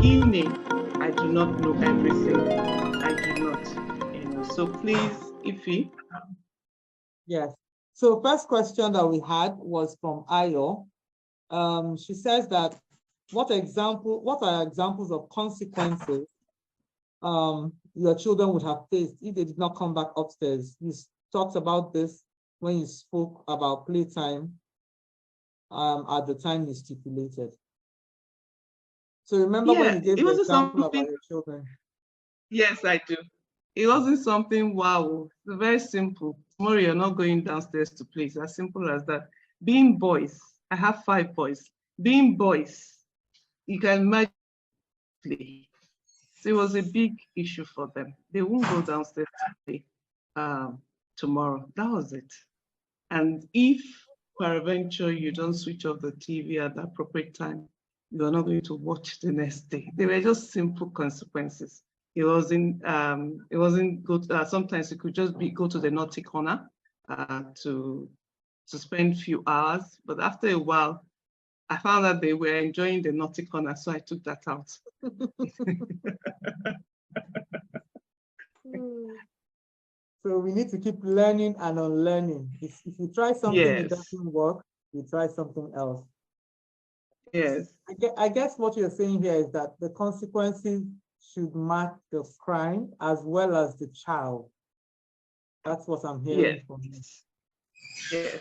beginning, I do not know everything. I do not. So please, Ify. Yes. So first question that we had was from Ayo. She says that what are examples of consequences your children would have faced if they did not come back upstairs? You talked about this when you spoke about playtime at the time you stipulated. So remember when you gave the example about your children? Yes, I do. It wasn't something wow. It's very simple. Tomorrow you're not going downstairs to play. It's as simple as that. Being boys, I have 5 boys. Being boys, you can imagine play. So it was a big issue for them. They won't go downstairs to play tomorrow. That was it. And if peradventure you don't switch off the TV at the appropriate time, you are not going to watch the next day. They were just simple consequences. It wasn't good. Sometimes it could just be go to the naughty corner to spend a few hours. But after a while, I found that they were enjoying the naughty corner, so I took that out. So we need to keep learning and unlearning. If you try something, it doesn't work, you try something else. Yes. I guess what you're saying here is that the consequences should match the crime as well as the child. That's what I'm hearing from you. Yes.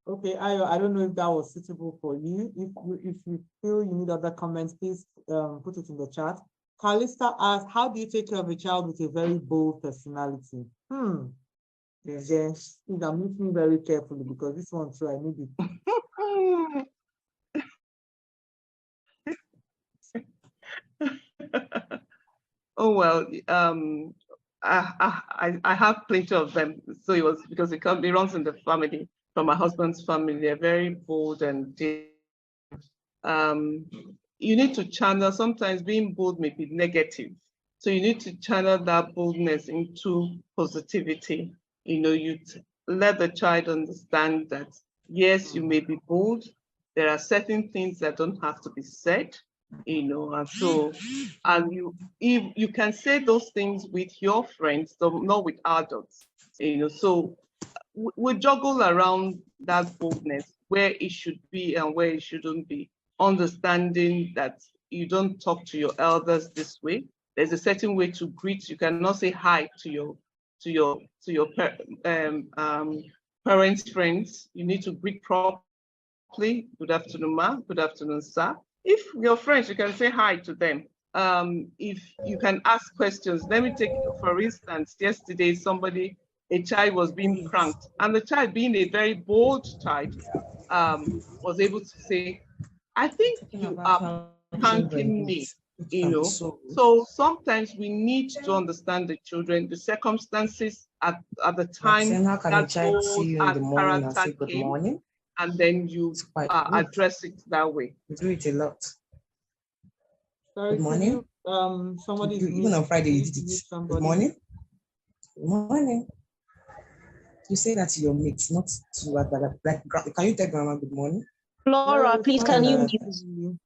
Okay, I don't know if that was suitable for you. If you feel you need other comments, please put it in the chat. Calista asked, how do you take care of a child with a very bold personality? Yes, I'm listening very carefully because this one too, I need it. Oh, well, I have plenty of them. So it was because it runs in the family, from my husband's family. They're very bold and you need to channel. Sometimes being bold may be negative. So you need to channel that boldness into positivity. You let the child understand that, yes, you may be bold. There are certain things that don't have to be said, and so, and you can say those things with your friends, so not with adults, so we juggle around that boldness, where it should be and where it shouldn't be, understanding that you don't talk to your elders this way. There's a certain way to greet. You cannot say hi to your parents' friends. You need to greet properly. Good afternoon, ma. Good afternoon, sir. If your friends, you can say hi to them. If you can ask questions, let me take, for instance, yesterday a child was being pranked, and the child, being a very bold child, was able to say, I think you are pranking me, So sometimes we need to understand the children, the circumstances at the time that bold and character came, and then you address it that way. We do it a lot. Sorry, good morning. Somebody even on Friday you did it. Good morning. Good morning. You say that to your mates, not to can you tell grandma good morning? Laura, please, can you mute?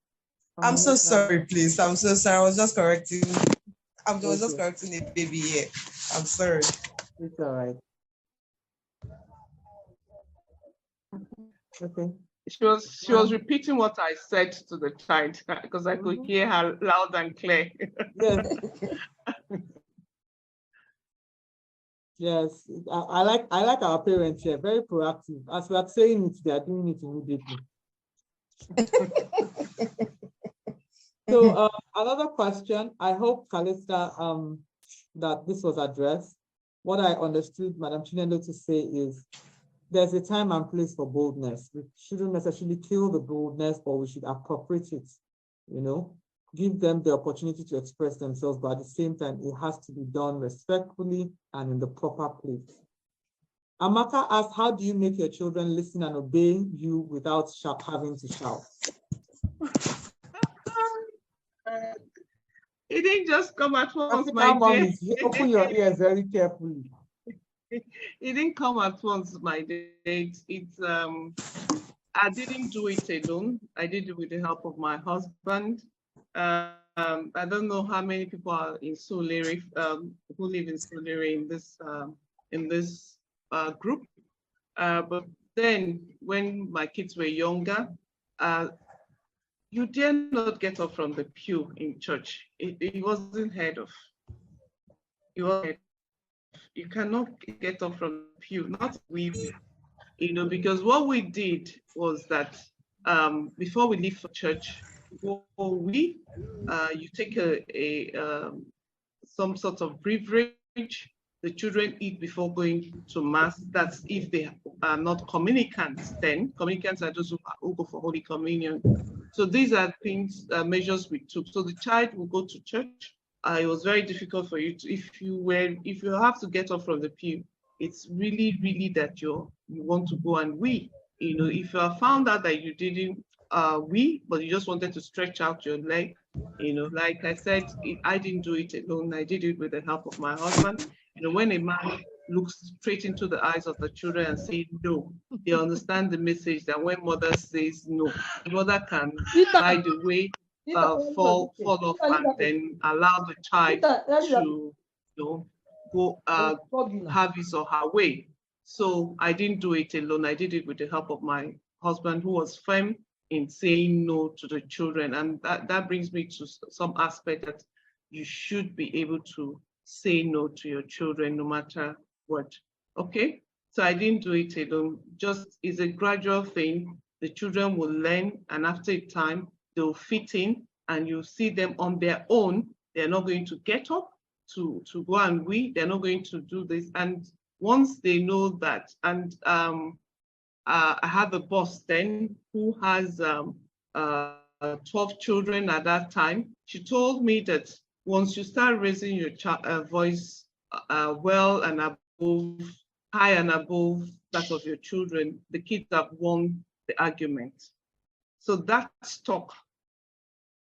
I'm so sorry, please. I'm so sorry. I was just correcting. I was just correcting a baby here. I'm sorry. It's all right. Okay. She was repeating what I said to the child because I could hear her loud and clear. Yes. Yes, I like our parents here, very proactive. As we are saying it, they are doing it immediately. So another question, I hope, Calista, that this was addressed. What I understood Madam Chinelo to say is there's a time and place for boldness. We shouldn't necessarily kill the boldness, but we should appropriate it, give them the opportunity to express themselves, but at the same time, it has to be done respectfully and in the proper place. Amaka asked, how do you make your children listen and obey you without having to shout? It didn't just come at once, my dear. Open your ears very carefully. It didn't come at once, my dear. I didn't do it alone. I did it with the help of my husband. I don't know how many people are in Solere, who live in Solere in this group. But then when my kids were younger, you dare not get up from the pew in church. It wasn't heard of. You cannot get up from the pew, not we, because what we did was that before we leave for church, you take some sort of beverage. The children eat before going to mass. That's if they are not communicants. Then communicants are those who go for Holy Communion. So these are things, measures we took. So the child will go to church. It was very difficult for you to, if you have to get up from the pew, it's really, really that you want to go and wee. If you have found out that you didn't wee, but you just wanted to stretch out your leg, like I said, I didn't do it alone. I did it with the help of my husband. When a man looks straight into the eyes of the children and say no, they understand the message that when mother says no, mother can, by the way, fall off and then allow the child to go have his or her way. So I didn't do it alone. I did it with the help of my husband, who was firm in saying no to the children. And that brings me to some aspect that you should be able to say no to your children no matter what. Okay, so I didn't do it alone. Just it's a gradual thing. The children will learn, and after a time they'll fit in, and you see them on their own. They're not going to get up to go and wee. They're not going to do this. And once they know that, and I had a boss then who has 12 children at that time. She told me that once you start raising your voice well and above, high and above that of your children, the kids have won the argument. So that stuck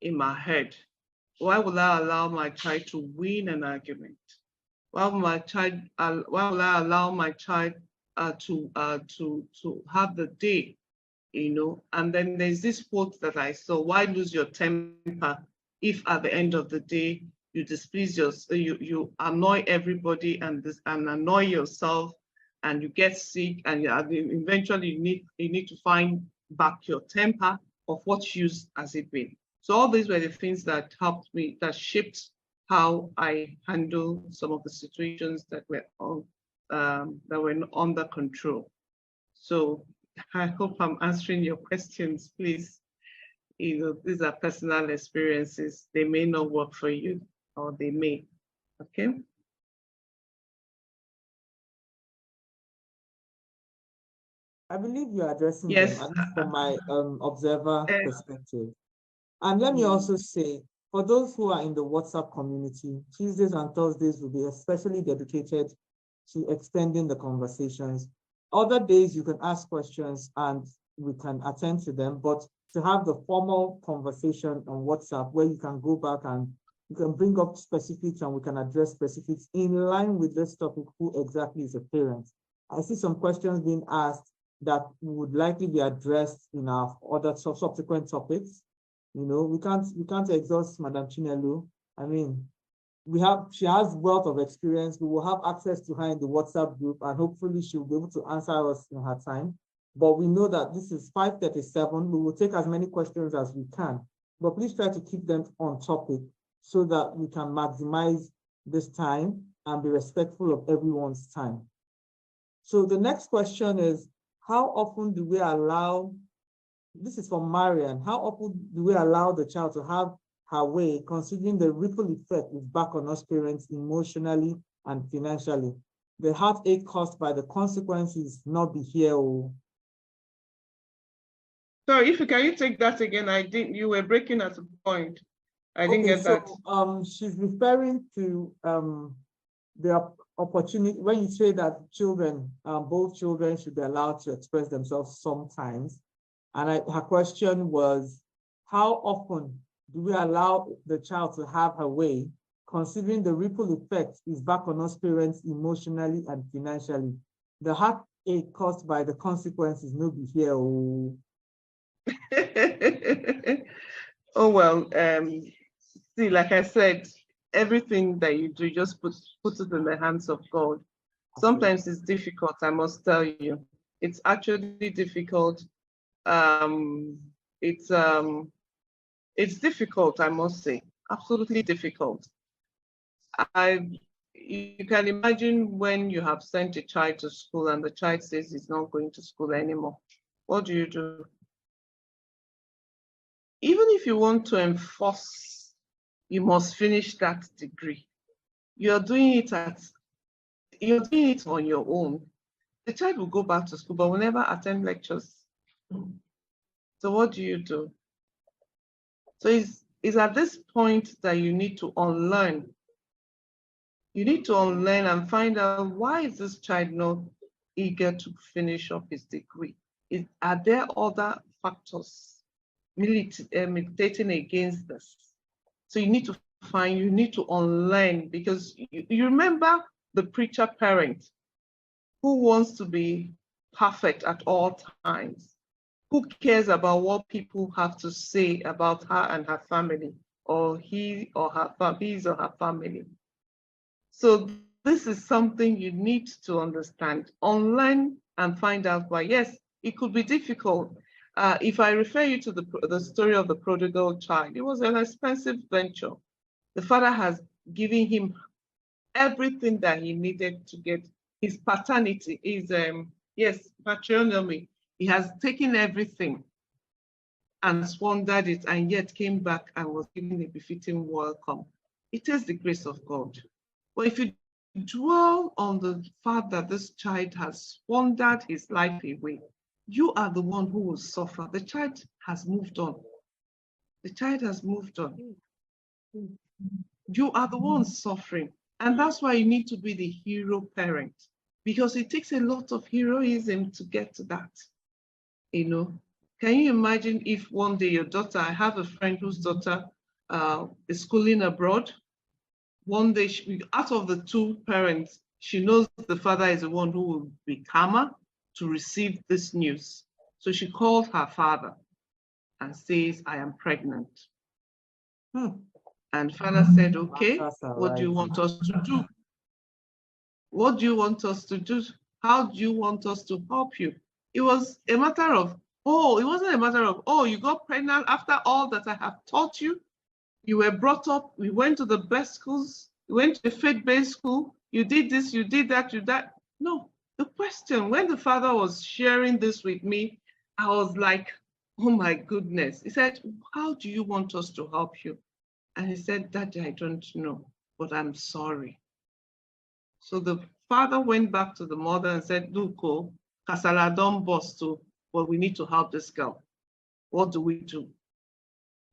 in my head. Why would I allow my child to win an argument? Why will I allow my child to have the day, And then there's this quote that I saw: why lose your temper if at the end of the day you displease you annoy everybody and annoy yourself, and you get sick, and eventually you need to find back your temper. Of what use has it been? So all these were the things that helped me, that shaped how I handle some of the situations that were under control. So I hope I'm answering your questions, please. These are personal experiences. They may not work for you, or they may, okay? I believe you're addressing yes, them, at least from my observer perspective. And let me also say, for those who are in the WhatsApp community, Tuesdays and Thursdays will be especially dedicated to extending the conversations. Other days you can ask questions and we can attend to them, but to have the formal conversation on WhatsApp where you can go back and you can bring up specifics and we can address specifics in line with this topic: who exactly is a parent? I see some questions being asked that would likely be addressed in our other subsequent topics. We can't exhaust Madam Chinelu. I mean, she has wealth of experience. We will have access to her in the WhatsApp group, and hopefully she'll be able to answer us in her time. But we know that this is 5:37. We will take as many questions as we can, but please try to keep them on topic so that we can maximize this time and be respectful of everyone's time. So the next question is, how often do we allow, this is from Marian, how often do we allow the child to have her way, considering the ripple effect is back on us parents emotionally and financially? The heartache caused by the consequences not be here. Sorry, can you take that again? You were breaking at a point. I didn't get that. She's referring to the opportunity when you say that children, both children should be allowed to express themselves sometimes. And her question was, how often do we allow the child to have her way, considering the ripple effect is back on us parents emotionally and financially? The heartache caused by the consequences no be here. Oh, well, see, like I said, everything that you do, just put it in the hands of God. Sometimes it's difficult, I must tell you. It's actually difficult. Um, it's difficult, I must say, absolutely difficult. You can imagine when you have sent a child to school and the child says he's not going to school anymore. What do you do? Even if you want to enforce, you must finish that degree. You're doing it on your own. The child will go back to school, but will never attend lectures. So what do you do? So it's at this point that you need to unlearn. You need to unlearn and find out, why is this child not eager to finish up his degree? Are there other factors militating against this? So you need to unlearn, because you remember the preacher parent who wants to be perfect at all times, who cares about what people have to say about her and her family, or his or her family. So this is something you need to understand, unlearn, and find out why. Yes, it could be difficult. If I refer you to the story of the prodigal child, it was an expensive venture. The father has given him everything that he needed to get his paternity, his patronymy. He has taken everything and squandered it, and yet came back and was given a befitting welcome. It is the grace of God. But if you dwell on the fact that this child has squandered his life away, you are the one who will suffer. The child has moved on. The child has moved on. You are the one suffering. And that's why you need to be the hero parent, because it takes a lot of heroism to get to that. Can you imagine if one day your daughter, I have a friend whose daughter is schooling abroad. One day, out of the two parents, she knows the father is the one who will be calmer to receive this news. So she called her father and says, I am pregnant. And father said, okay, what do you want us to do? What do you want us to do? How do you want us to help you? It was a matter of, it wasn't a matter of, you got pregnant after all that I have taught you. You were brought up, we went to the best schools, you went to a faith-based school, you did this, you did that, you that. No, the question, when the father was sharing this with me, I was like, oh my goodness. He said, how do you want us to help you? And he said, Daddy, I don't know, but I'm sorry. So the father went back to the mother and said, look, Kasala don't bust, but we need to help this girl. What do we do?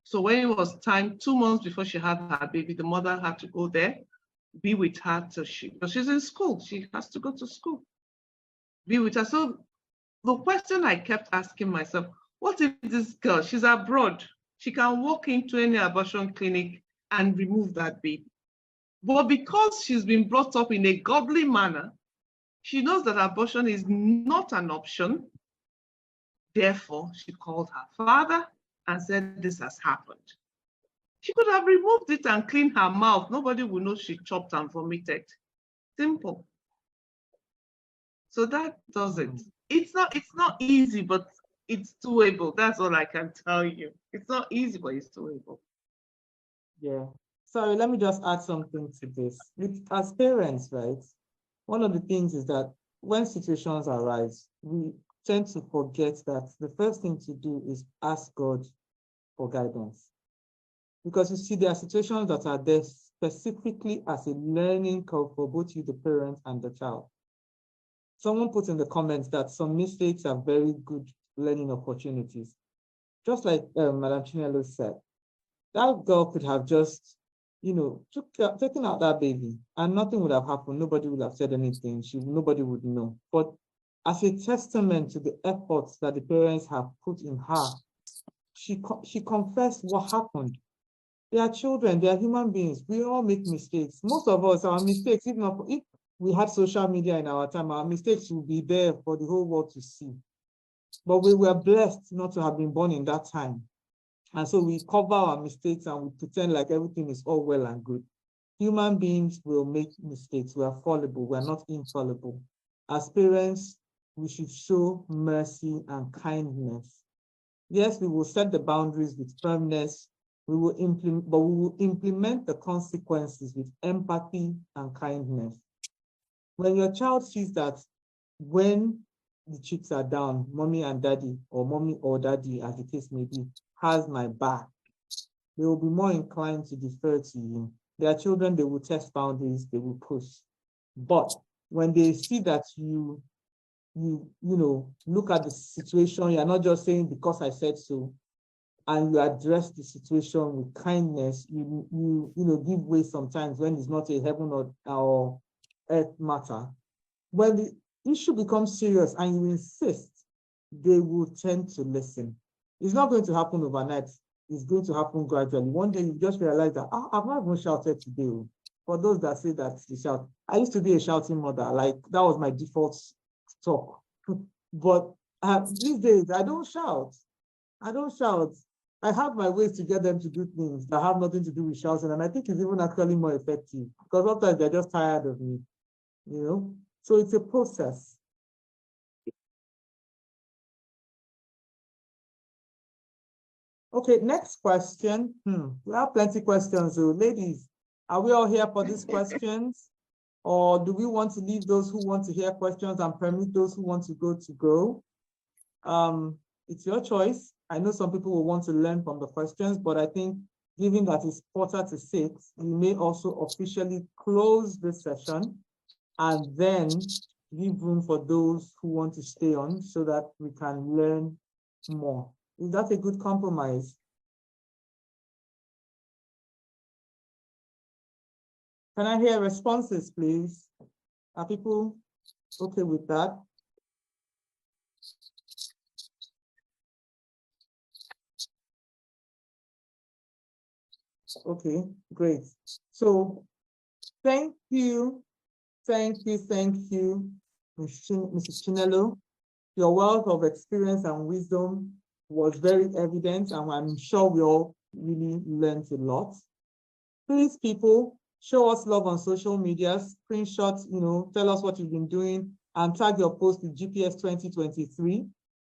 So when it was time, 2 months before she had her baby, the mother had to go there, be with her because she's in school. She has to go to school, be with her. So the question I kept asking myself, what if this girl, she's abroad, she can walk into any abortion clinic and remove that baby. But because she's been brought up in a godly manner, she knows that abortion is not an option. Therefore, she called her father and said, this has happened. She could have removed it and cleaned her mouth. Nobody would know she chopped and vomited. Simple. So that does it. It's not easy, but it's doable. That's all I can tell you. It's not easy, but it's doable. Yeah. Sorry, let me just add something to this. As parents, right, one of the things is that when situations arise, we tend to forget that the first thing to do is ask God for guidance. Because you see, there are situations that are there specifically as a learning curve for both you, the parent, and the child. Someone put in the comments that some mistakes are very good learning opportunities. Just like Madam Chinelo said, that girl could have just, taken out that baby and nothing would have happened. Nobody would have said anything. Nobody would know. But as a testament to the efforts that the parents have put in her, she confessed what happened. They are children, they are human beings. We all make mistakes. Most of us, our mistakes, if we had social media in our time, our mistakes would be there for the whole world to see. But we were blessed not to have been born in that time. And so we cover our mistakes and we pretend like everything is all well and good. Human beings will make mistakes. We are fallible. We are not infallible. As parents, we should show mercy and kindness. Yes, we will set the boundaries with firmness. We will implement the consequences with empathy and kindness. When your child sees that when the chips are down, mommy and daddy, or mommy or daddy, as the case may be, has my back, they will be more inclined to defer to you. Their children, they will test boundaries, they will push. But when they see that you look at the situation, you're not just saying because I said so, and you address the situation with kindness, you give way sometimes when it's not a heaven or earth matter. When the issue becomes serious and you insist, they will tend to listen. It's not going to happen overnight. It's going to happen gradually. One day you just realize that I've not even shouted today. For those that say that they shout, I used to be a shouting mother. Like that was my default talk. But these days I don't shout. I don't shout. I have my ways to get them to do things that have nothing to do with shouting, and I think it's even actually more effective because sometimes they're just tired of me. So it's a process. Okay, next question. We have plenty of questions. So ladies, are we all here for these questions? Or do we want to leave those who want to hear questions and permit those who want to go? It's your choice. I know some people will want to learn from the questions, but I think given that it's 5:45, we may also officially close this session and then leave room for those who want to stay on so that we can learn more. Is that a good compromise? Can I hear responses, please? Are people okay with that? Okay, great. So thank you, Mrs. Chinelo. Your wealth of experience and wisdom was very evident, and I'm sure we all really learned a lot. Please, people, show us love on social media, screenshots, tell us what you've been doing, and tag your post with GPS 2023.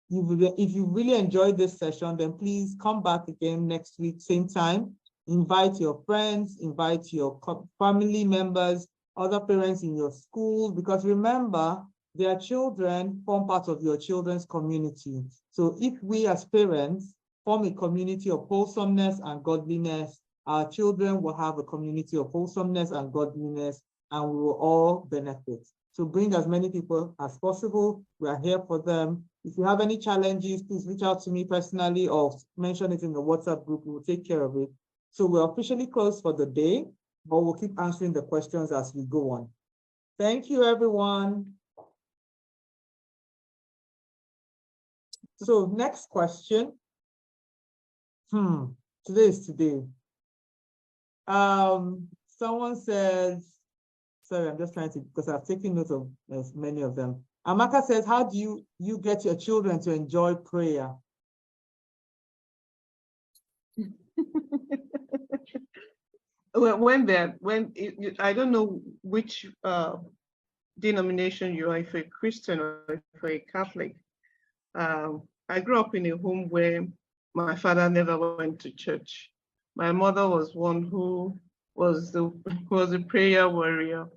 If you really enjoyed this session, then please come back again next week, same time. Invite your friends, invite your family members, other parents in your school, because remember, their children form part of your children's community. So if we as parents form a community of wholesomeness and godliness, our children will have a community of wholesomeness and godliness, and we will all benefit. So bring as many people as possible. We are here for them. If you have any challenges, please reach out to me personally or mention it in the WhatsApp group. We will take care of it. So we're officially closed for the day, but we'll keep answering the questions as we go on. Thank you, everyone. So next question. Today is today. Someone says, sorry, I'm just trying to, because I've taken note of many of them. Amaka says, how do you get your children to enjoy prayer? Well, I don't know which denomination you are, if you're a Christian or if you're a Catholic. I grew up in a home where my father never went to church. My mother was one who was a prayer warrior.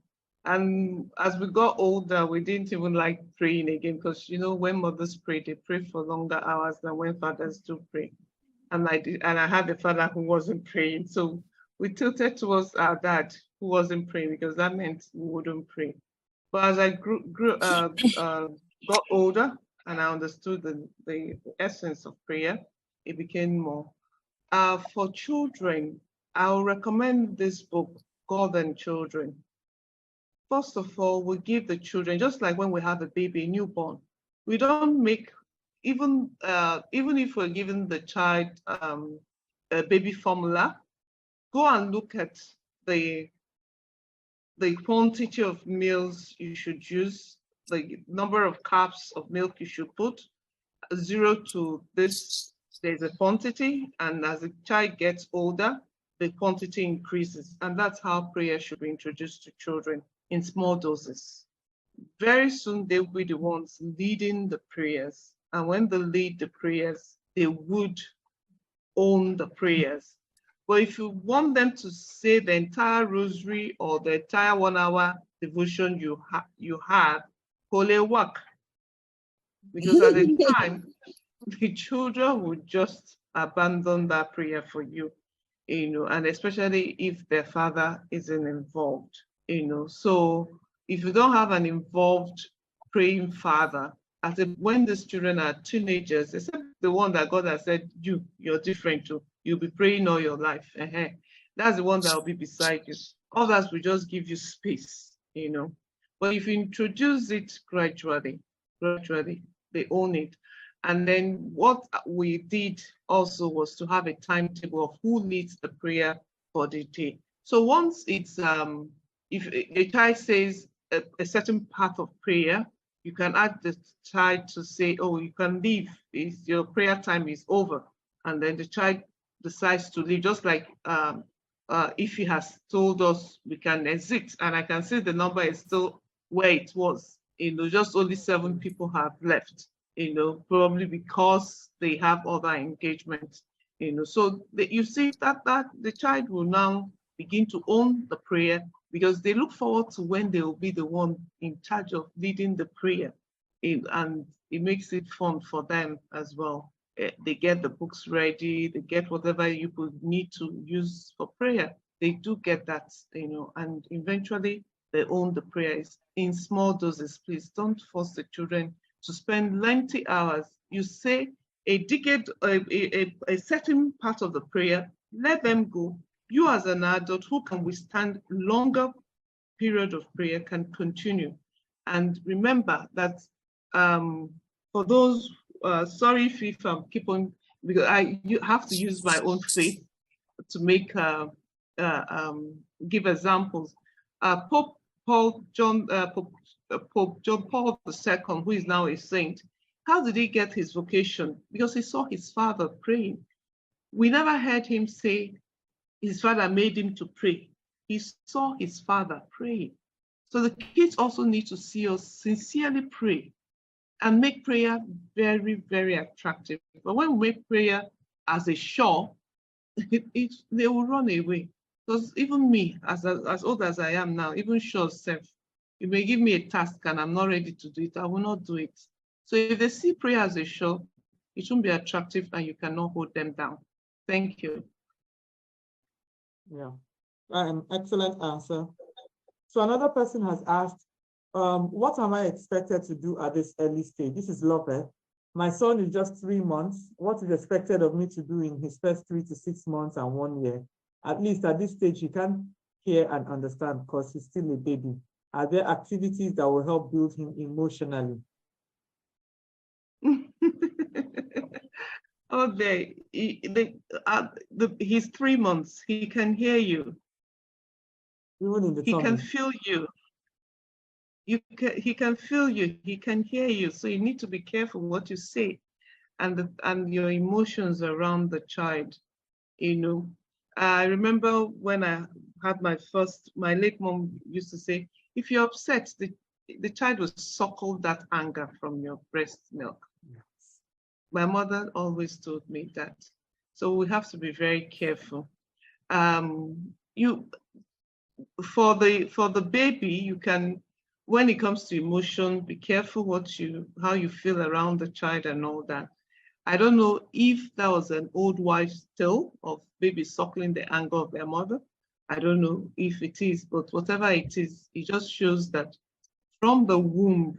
And as we got older, we didn't even like praying again because, when mothers pray, they pray for longer hours than when fathers do pray. And I had a father who wasn't praying. So we tilted towards our dad who wasn't praying because that meant we wouldn't pray. But as I got older and I understood the essence of prayer, it became more. For children, I'll recommend this book, God and Children. First of all, we give the children, just like when we have a baby, a newborn, we don't make, even if we're giving the child a baby formula, go and look at the quantity of meals you should use, the number of cups of milk you should put, 0 to this there's a quantity, and as the child gets older, the quantity increases. And that's how prayer should be introduced to children in small doses. Very soon they'll be the ones leading the prayers. And when they lead the prayers, they would own the prayers. But if you want them to say the entire rosary or the entire 1 hour devotion you have, will work. Because at the time, the children would just abandon that prayer for you, and especially if their father isn't involved, So if you don't have an involved praying father, when these children are teenagers, except the one that God has said, you're different too, you'll be praying all your life. That's the one that will be beside you. Others will just give you space, But if you introduce it gradually, they own it. And then what we did also was to have a timetable of who leads the prayer for the day. So once it's, if a child says a certain part of prayer, you can ask the child to say, oh, you can leave, your prayer time is over. And then the child decides to leave, just like if he has told us we can exit, and I can see the number is still where it was, just only 7 people have left, probably because they have other engagements, so you see that the child will now begin to own the prayer, because they look forward to when they will be the one in charge of leading the prayer, and it makes it fun for them as well. They get the books ready, they get whatever you could need to use for prayer. They do get that, and eventually they own the prayers in small doses. Please don't force the children to spend lengthy hours. You say a decade, a certain part of the prayer, let them go. You as an adult who can withstand longer period of prayer can continue. And remember that for those, sorry if I keep on, because you have to use my own faith to make give examples. Pope John Paul II, who is now a saint, how did he get his vocation? Because he saw his father praying. We never heard him say his father made him to pray. He saw his father praying. So the kids also need to see us sincerely pray and make prayer very, very attractive. But when we make prayer as a chore, they will run away. Because even me, as old as I am now, even sure self, you may give me a task and I'm not ready to do it, I will not do it. So if they see prayer as a chore, it won't be attractive and you cannot hold them down. Thank you. Yeah, excellent answer. So another person has asked, what am I expected to do at this early stage? This is Lope. My son is just 3 months. What is expected of me to do in his first 3 to 6 months and 1 year? At least at this stage, he can't hear and understand because he's still a baby. Are there activities that will help build him emotionally? Oh, he's 3 months. He can hear you. Even in the he tummy. can feel you. He can feel you. He can hear you. So you need to be careful what you say, and your emotions around the child. I remember when I had my late mom used to say, if you're upset, the child will suckle that anger from your breast milk. Yes. My mother always told me that. So we have to be very careful. For the baby, you can, when it comes to emotion, be careful how you feel around the child and all that. I don't know if that was an old wives' tale of babies suckling the anger of their mother. I don't know if it is, but whatever it is, it just shows that from the womb,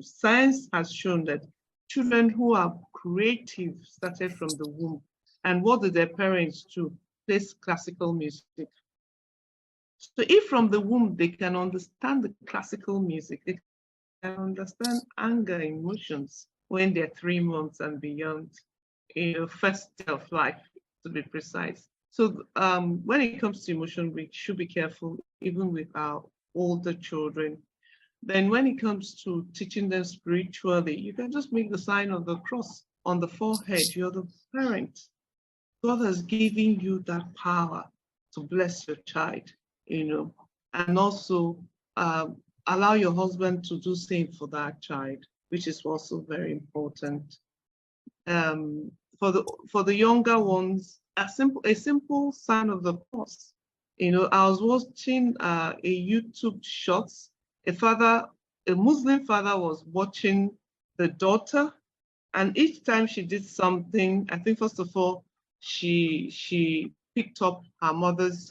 science has shown that children who are creative started from the womb. And what did their parents do? Play classical music. So if from the womb they can understand the classical music, they can understand anger emotions when they're 3 months and beyond, first day of life, to be precise. So when it comes to emotion, we should be careful, even with our older children. Then when it comes to teaching them spiritually, you can just make the sign of the cross on the forehead. You're the parent. God has given you that power to bless your child, and also allow your husband to do same for that child, which is also very important. For the younger ones, a simple sign of the cross. I was watching a YouTube shorts. A Muslim father was watching the daughter, and each time she did something, I think first of all, she picked up her mother's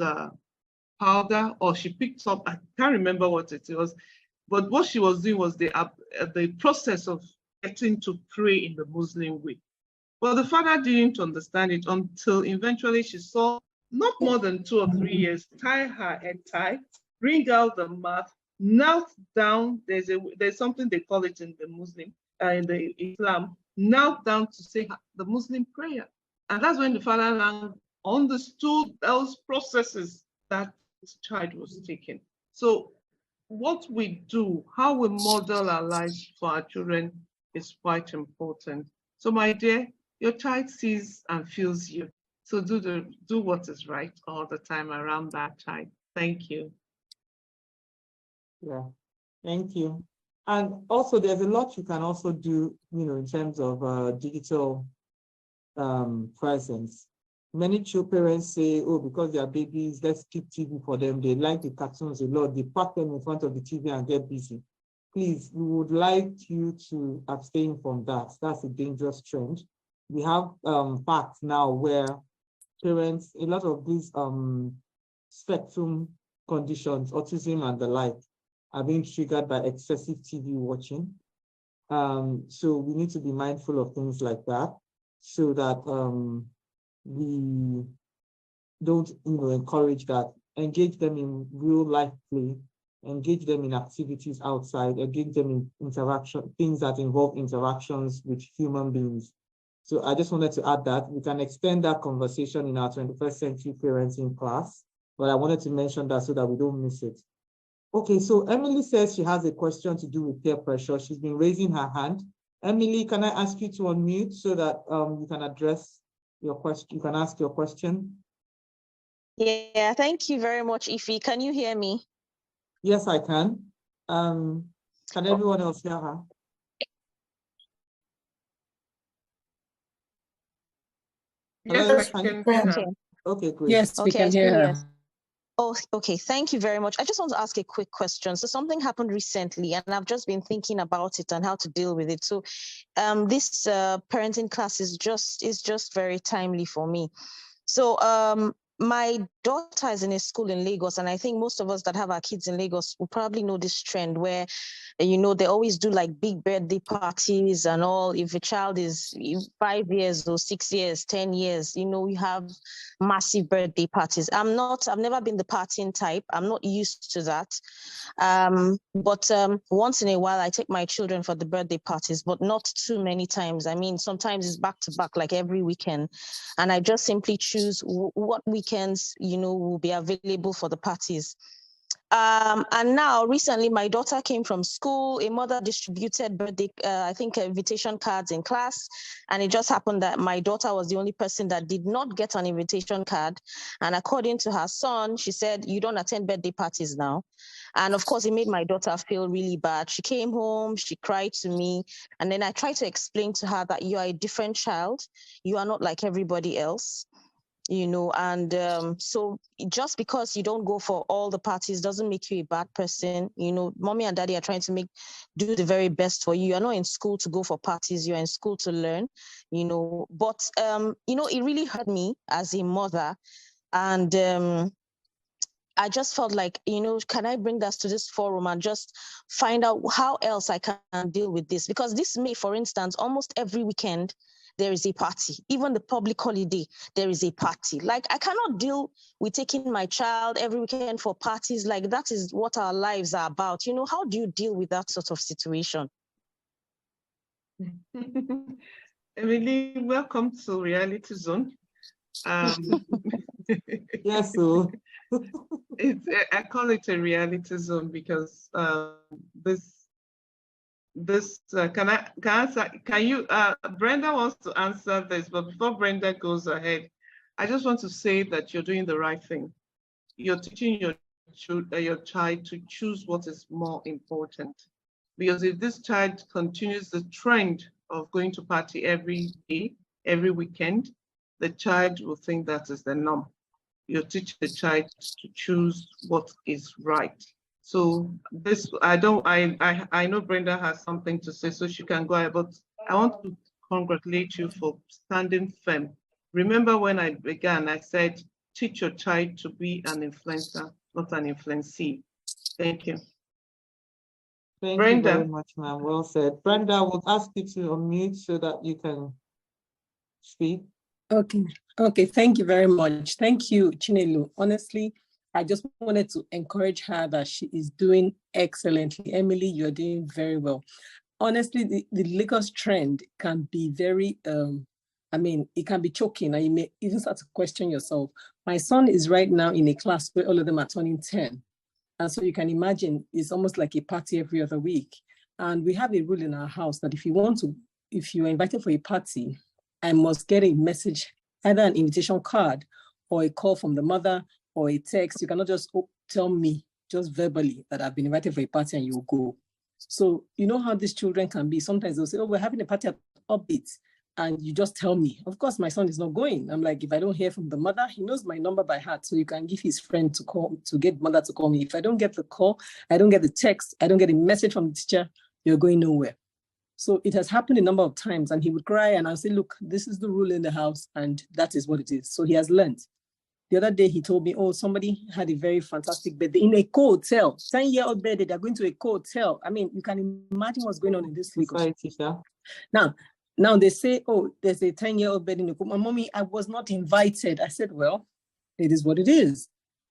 powder, or she picked up, I can't remember what it was, but what she was doing was the process of getting to pray in the Muslim way. Well, the father didn't understand it until eventually she saw, not more than 2 or 3 years, tie her head tie, bring out the mat, knelt down. There's something they call it in the in the Islam, knelt down to say the Muslim prayer. And that's when the father now understood those processes that his child was taking. So what we do, how we model our lives for our children is quite important. So my dear, your child sees and feels you. So do what is right all the time around that child. Thank you. Yeah, thank you. And also there's a lot you can also do, in terms of digital presence. Many parents say, oh, because they are babies, let's keep TV for them. They like the cartoons a lot. They pack them in front of the TV and get busy. Please, we would like you to abstain from that. That's a dangerous trend. We have facts now where parents, a lot of these spectrum conditions, autism and the like, are being triggered by excessive TV watching. So we need to be mindful of things like that, so that we don't encourage that. Engage them in real life play, engage them in activities outside, engage them in interaction, things that involve interactions with human beings. So I just wanted to add that we can extend that conversation in our 21st century parenting class, but I wanted to mention that so that we don't miss it. Okay, so Emily says she has a question to do with peer pressure. She's been raising her hand. Emily, can I ask you to unmute so that you can address your question? You can ask your question. Yeah, thank you very much, Ify. Can you hear me? Yes, I can. Can everyone else hear her? Yes, I can hear her. Okay, great. Yes, we can hear her. Oh, okay. Thank you very much. I just want to ask a quick question. So something happened recently, and I've just been thinking about it and how to deal with it. So, this parenting class is just very timely for me. So, my daughter is in a school in Lagos, and I think most of us that have our kids in Lagos will probably know this trend where, they always do like big birthday parties and all. If a child is 5 years or 6 years, 10 years, we have massive birthday parties. I've never been the partying type. I'm not used to that. But once in a while, I take my children for the birthday parties, but not too many times. I mean, sometimes it's back to back, like every weekend. And I just simply choose what weekends, will be available for the parties. And now recently my daughter came from school. A mother distributed birthday, invitation cards in class. And it just happened that my daughter was the only person that did not get an invitation card. And according to her son, she said, you don't attend birthday parties now. And of course, it made my daughter feel really bad. She came home, she cried to me. And then I tried to explain to her that you are a different child. You are not like everybody else. So just because you don't go for all the parties doesn't make you a bad person. Mommy and daddy are trying to do the very best for you. You're not in school to go for parties. You're in school to learn, but it really hurt me as a mother. And I just felt like, can I bring that to this forum and just find out how else I can deal with this? Because this May, for instance, almost every weekend, there is a party. Even the public holiday, there is a party. Like, I cannot deal with taking my child every weekend for parties. Like, that is what our lives are about. How do you deal with that sort of situation? Emily, welcome to Reality Zone. Yes, so I call it a reality zone because this, can you, Brenda wants to answer this, but before Brenda goes ahead, I just want to say that you're doing the right thing. You're teaching your child to choose what is more important. Because if this child continues the trend of going to party every day, every weekend, the child will think that is the norm. You teach the child to choose what is right. So this, I know Brenda has something to say, so she can go ahead, but I want to congratulate you for standing firm. Remember when I began, I said, teach your child to be an influencer, not an influencee. Thank you. Thank Brenda. you very much, ma'am. Well said. Brenda, I will ask you to unmute so that you can speak. Okay, thank you very much. Thank you, Chinelu. Honestly, I just wanted to encourage her that she is doing excellently. Emily, you're doing very well. Honestly, the Lagos trend can be very, it can be choking, and you may even start to question yourself. My son is right now in a class where all of them are turning 10. And so you can imagine it's almost like a party every other week. And we have a rule in our house that if you're invited for a party, I must get a message, either an invitation card or a call from the mother or a text. You cannot just tell me just verbally that I've been invited for a party and you'll go. So you know how these children can be. Sometimes they'll say, oh, we're having a party at Upbeat. And you just tell me. Of course, my son is not going. I'm like, if I don't hear from the mother, he knows my number by heart. So you can give his friend to call, to get mother to call me. If I don't get the call, I don't get the text, I don't get a message from the teacher, you're going nowhere. So it has happened a number of times, and he would cry and I'll say, look, this is the rule in the house and that is what it is. So he has learned. The other day he told me, oh, somebody had a very fantastic birthday in a co-hotel, 10-year-old birthday, they're going to a co-hotel. I mean, you can imagine what's going on in this Lagos. Now they say, oh, there's a 10-year-old birthday in the co-hotel. Mommy, I was not invited. I said, well, it is what it is.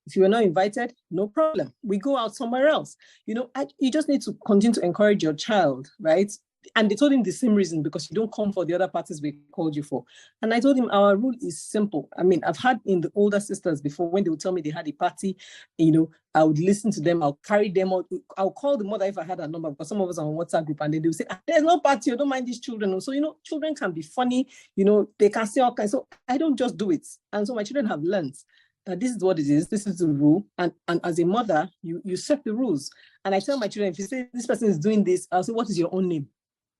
If you are not invited, no problem. We go out somewhere else. You know, you just need to continue to encourage your child, right? And they told him the same reason, because you don't come for the other parties we called you for. And I told him our rule is simple. I mean, I've had in the older sisters before, when they would tell me they had a party, you know, I would listen to them, I'll carry them out. I'll call the mother if I had a number, because some of us are on WhatsApp group, and they will say, there's no party, I don't mind these children. So, you know, children can be funny, you know, they can say all kinds. So I don't just do it. And so my children have learned that this is what it is, this is the rule. And as a mother, you set the rules. And I tell my children, if you say this person is doing this, I'll say, what is your own name?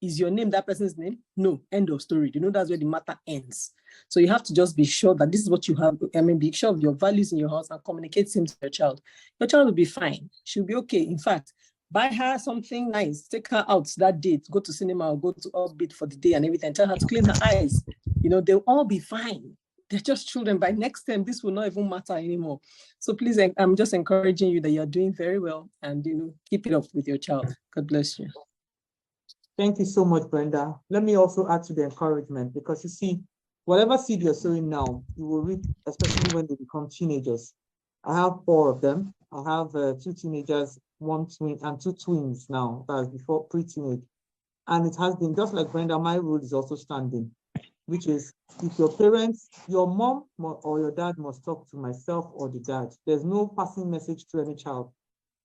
Is your name that person's name? No, end of story. You know, that's where the matter ends. So you have to just be sure that this is what you have. I mean, be sure of your values in your house and communicate them to your child. Your child will be fine. She'll be okay. In fact, buy her something nice. Take her out that date. Go to cinema or go to Upbeat for the day and everything. Tell her to clean her eyes. You know, they'll all be fine. They're just children. By next time, this will not even matter anymore. So please, I'm just encouraging you that you're doing very well, and, you know, keep it up with your child. God bless you. Thank you so much, Brenda. Let me also add to the encouragement, because you see, whatever seed you're sowing now, you will reap, especially when they become teenagers. I have 4 of them. I have 2 teenagers, 1 twin, and 2 twins now. That was before pre-teenage. And it has been just like Brenda, my rule is also standing, which is, if your parents, your mom or your dad must talk to myself or the dad. There's no passing message to any child.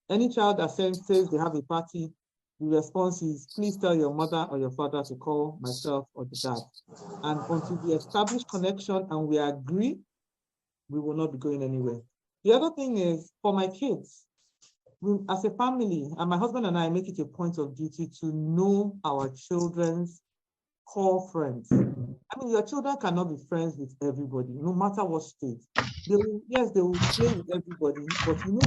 Any child that says they have a party, the response is, please tell your mother or your father to call myself or the dad. And until we establish connection and we agree, we will not be going anywhere. The other thing is, for my kids, as a family, and my husband and I make it a point of duty to know our children's core friends. I mean, your children cannot be friends with everybody, no matter what state. They will play with everybody, but you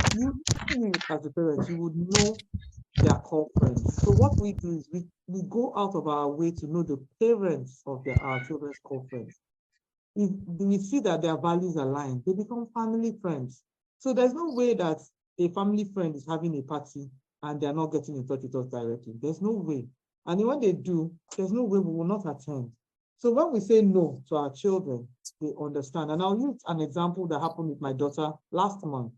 as a parent, you would know their core friends. So what we do is we go out of our way to know the parents of our children's core friends. If we see that their values align, they become family friends. So there's no way that a family friend is having a party and they're not getting in touch with us directly. There's no way. And when they do, there's no way we will not attend. So when we say no to our children, they understand. And I'll use an example that happened with my daughter last month.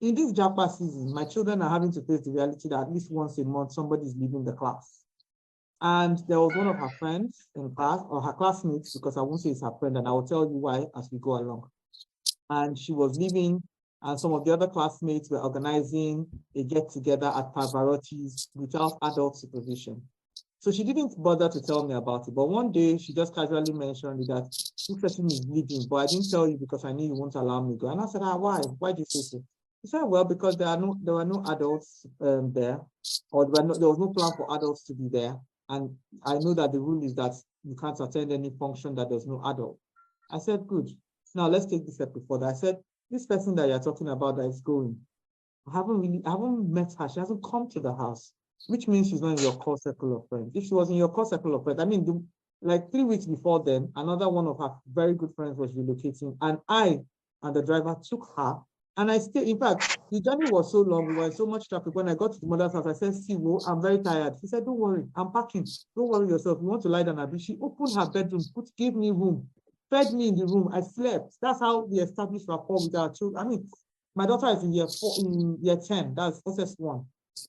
In this Japa season, my children are having to face the reality that at least once a month, somebody is leaving the class. And there was one of her friends in class, or her classmates, because I won't say it's her friend, and I will tell you why as we go along. And she was leaving, and some of the other classmates were organizing a get-together at Pavarotti's without adult supervision. So she didn't bother to tell me about it. But one day she just casually mentioned that this person is leaving, but I didn't tell you because I knew you won't allow me to go. And I said, why? Why do you say so? He said, well, because there were no adults there, or there was no plan for adults to be there. And I know that the rule is that you can't attend any function that there's no adult. I said, good. Now let's take this step further. I said, this person that you're talking about that is going, I haven't met her. She hasn't come to the house, which means she's not in your core circle of friends. If she was in your core circle of friends, I mean, like 3 weeks before then, another one of her very good friends was relocating, and I and the driver took her. And I stayed, in fact, the journey was so long, we were in so much traffic. When I got to the mother's house, I said, see, well, I'm very tired. She said, don't worry, I'm packing. Don't worry yourself. You want to lie down a bit. She opened her bedroom, gave me room, fed me in the room. I slept. That's how we established rapport with our children. I mean, my daughter is in year 10, that's SS1.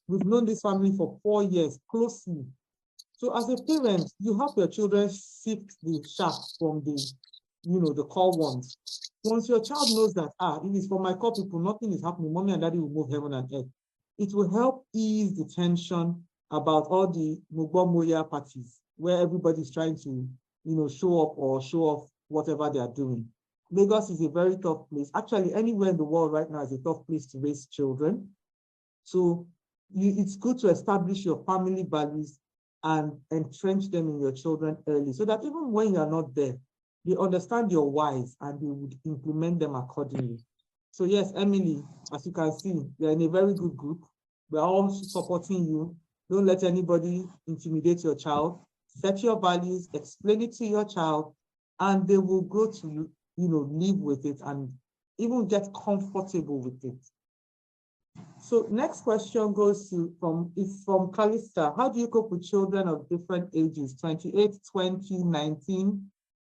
We've known this family for 4 years, closely. So as a parent, you help your children sift the chaff from the core ones. Once your child knows that, it is for my core people, nothing is happening, mommy and daddy will move heaven and earth. It will help ease the tension about all the Mugbomoya parties where everybody's trying to, show up or show off whatever they are doing. Lagos is a very tough place. Actually, anywhere in the world right now is a tough place to raise children. So it's good to establish your family values and entrench them in your children early so that even when you're not there, they understand your whys and they would implement them accordingly. So yes, Emily, as you can see, you're in a very good group. We're all supporting you. Don't let anybody intimidate your child. Set your values, explain it to your child, and they will grow to live with it and even get comfortable with it. So next question is from Calista. How do you cope with children of different ages, 28, 20, 19,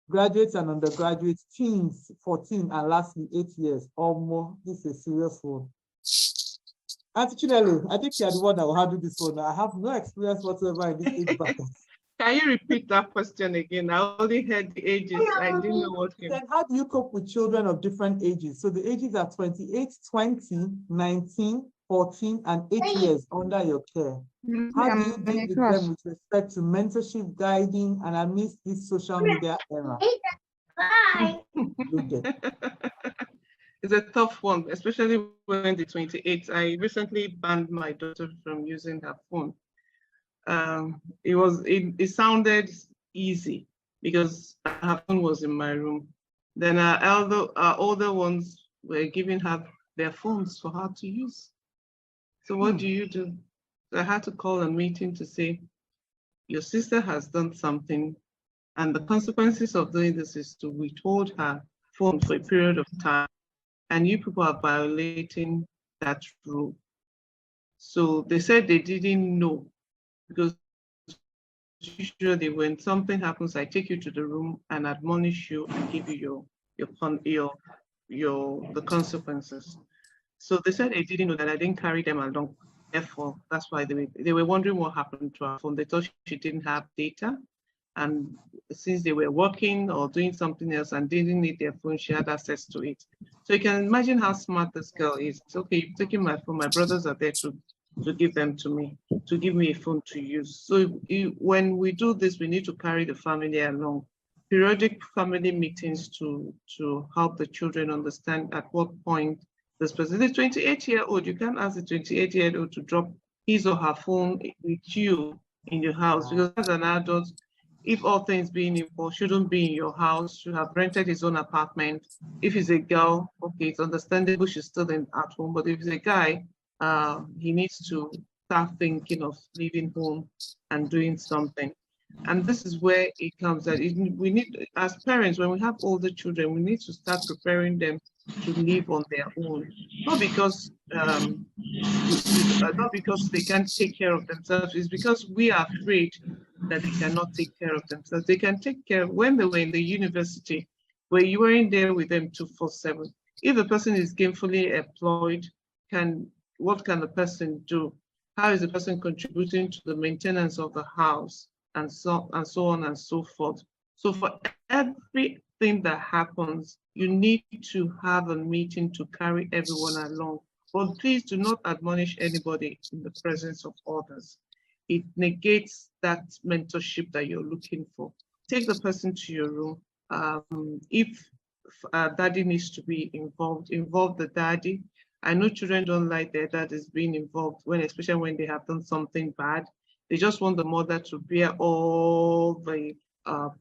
graduates and undergraduates, teens, 14, and lastly, 8 years or more? This is a serious one. Auntie Chinelo, I think you're the one that will handle this one. I have no experience whatsoever in this age bracket. Can you repeat that question again? I only heard the ages. I didn't know what came. Then how do you cope with children of different ages? So the ages are 28, 20, 19, 14, and 8 years under your care. How do you deal with them with respect to mentorship, guiding, and amidst this social media era? It's a tough one, especially when the 28. I recently banned my daughter from using her phone. It sounded easy because her phone was in my room. Then our older ones were giving her their phones for her to use. So what do you do? So I had to call a meeting to say, your sister has done something, and the consequences of doing this is to withhold her phone for a period of time, and you people are violating that rule. So they said they didn't know, because usually when something happens, I take you to the room and admonish you and give you the consequences. So they said they didn't know that I didn't carry them along. Therefore, that's why they were wondering what happened to her phone. They thought she didn't have data, and since they were working or doing something else and didn't need their phone, she had access to it. So you can imagine how smart this girl is. It's okay, you've taken my phone. My brothers are there to give them to me, to give me a phone to use. So when we do this, we need to carry the family along. Periodic family meetings to help the children understand at what point this person, the 28-year-old, you can't ask the 28-year-old to drop his or her phone with you in your house, because as an adult, if all things being equal, shouldn't be in your house, should have rented his own apartment. If he's a girl, okay, it's understandable she's still at home, but if he's a guy, he needs to start thinking of leaving home and doing something. And this is where it comes that we need, as parents, when we have older children, we need to start preparing them to live on their own. Not because they can't take care of themselves, it's because we are afraid that they cannot take care of themselves. They can take care when they were in the university, where you weren't there with them 24/7. If the person is gainfully employed, what can the person do? How is the person contributing to the maintenance of the house, and so on and so forth? So for everything that happens, you need to have a meeting to carry everyone along. But please do not admonish anybody in the presence of others. it negates that mentorship that you're looking for. Take the person to your room. If daddy needs to be involved, involve the daddy. I know children don't like their daddies being involved, especially when they have done something bad. They just want the mother to bear all the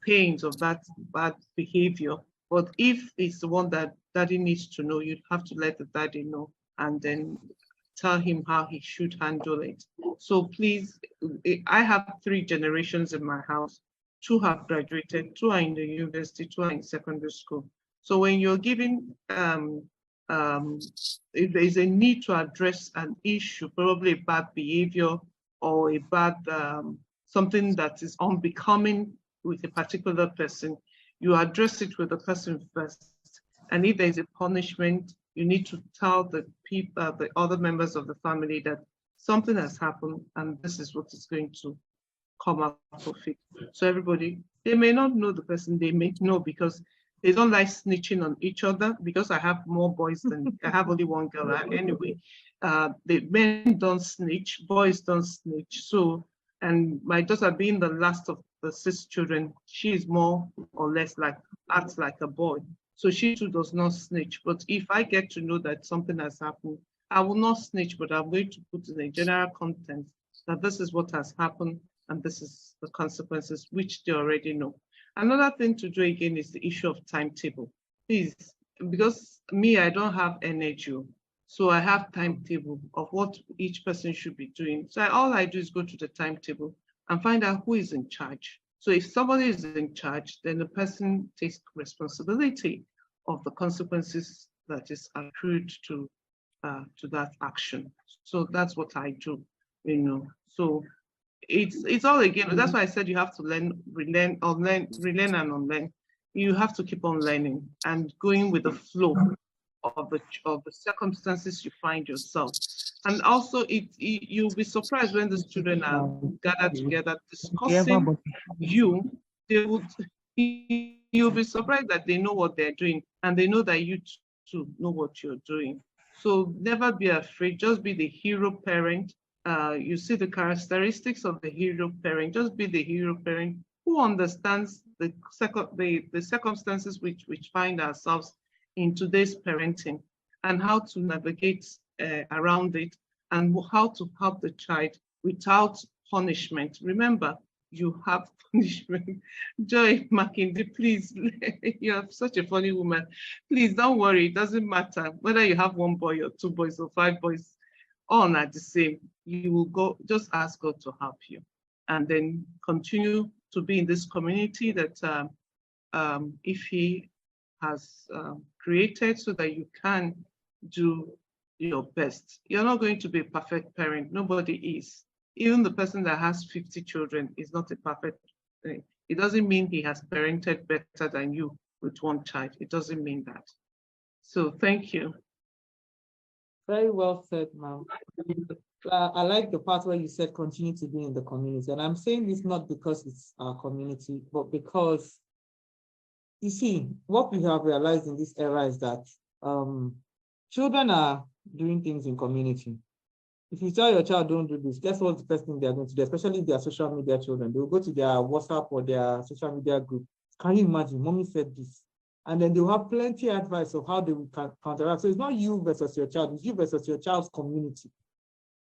pains of that bad behavior. But if it's the one that daddy needs to know, you'd have to let the daddy know and then tell him how he should handle it. So please, I have 3 generations in my house. 2 have graduated, 2 are in the university, 2 are in secondary school. So when you're giving, if there's a need to address an issue, probably a bad behavior or a bad, something that is unbecoming with a particular person, you address it with the person first. And if there's a punishment, you need to tell the people, the other members of the family that something has happened and this is what is going to come out of it. So everybody, they may not know the person, they may know because they don't like snitching on each other. Because I have more boys than I have only one girl anyway. The men don't snitch, boys don't snitch. So, and my daughter being the last of the 6 children, she is more or less acts like a boy. So she too does not snitch. But if I get to know that something has happened, I will not snitch, but I'm going to put in a general content that this is what has happened and this is the consequences, which they already know. Another thing to do again is the issue of timetable. Please, because me, I don't have energy. So I have timetable of what each person should be doing. So all I do is go to the timetable and find out who is in charge. So if somebody is in charge, then the person takes responsibility of the consequences that is accrued to that action. So that's what I do, So it's all again. That's why I said you have to relearn and unlearn. You have to keep on learning and going with the flow of the circumstances you find yourself. And also, you'll be surprised when the children are gathered together discussing you. You'll be surprised that they know what they're doing and they know that you too know what you're doing. So never be afraid. Just be the hero parent. You see the characteristics of the hero parent. Just be the hero parent who understands the circumstances which find ourselves in today's parenting and how to navigate around it and how to help the child without punishment. Remember, you have punishment. Joy Makinde, please, you're such a funny woman. Please don't worry, it doesn't matter whether you have 1 boy or 2 boys or 5 boys, all are the same. You will go, just ask God to help you and then continue to be in this community that if he has created so that you can do your best. You're not going to be a perfect parent. Nobody is. Even the person that has 50 children is not a perfect thing. It doesn't mean he has parented better than you with 1 child. It doesn't mean that. So thank you. Very well said, ma'am. I like the part where you said continue to be in the community. And I'm saying this not because it's our community, but because, you see, what we have realized in this era is that children are doing things in community. If you tell your child don't do this, guess what the first thing they're going to do, especially if they are social media children? They will go to their WhatsApp or their social media group. Can you imagine? Mommy said this. And then they'll have plenty of advice of how they will counteract. So it's not you versus your child, it's you versus your child's community.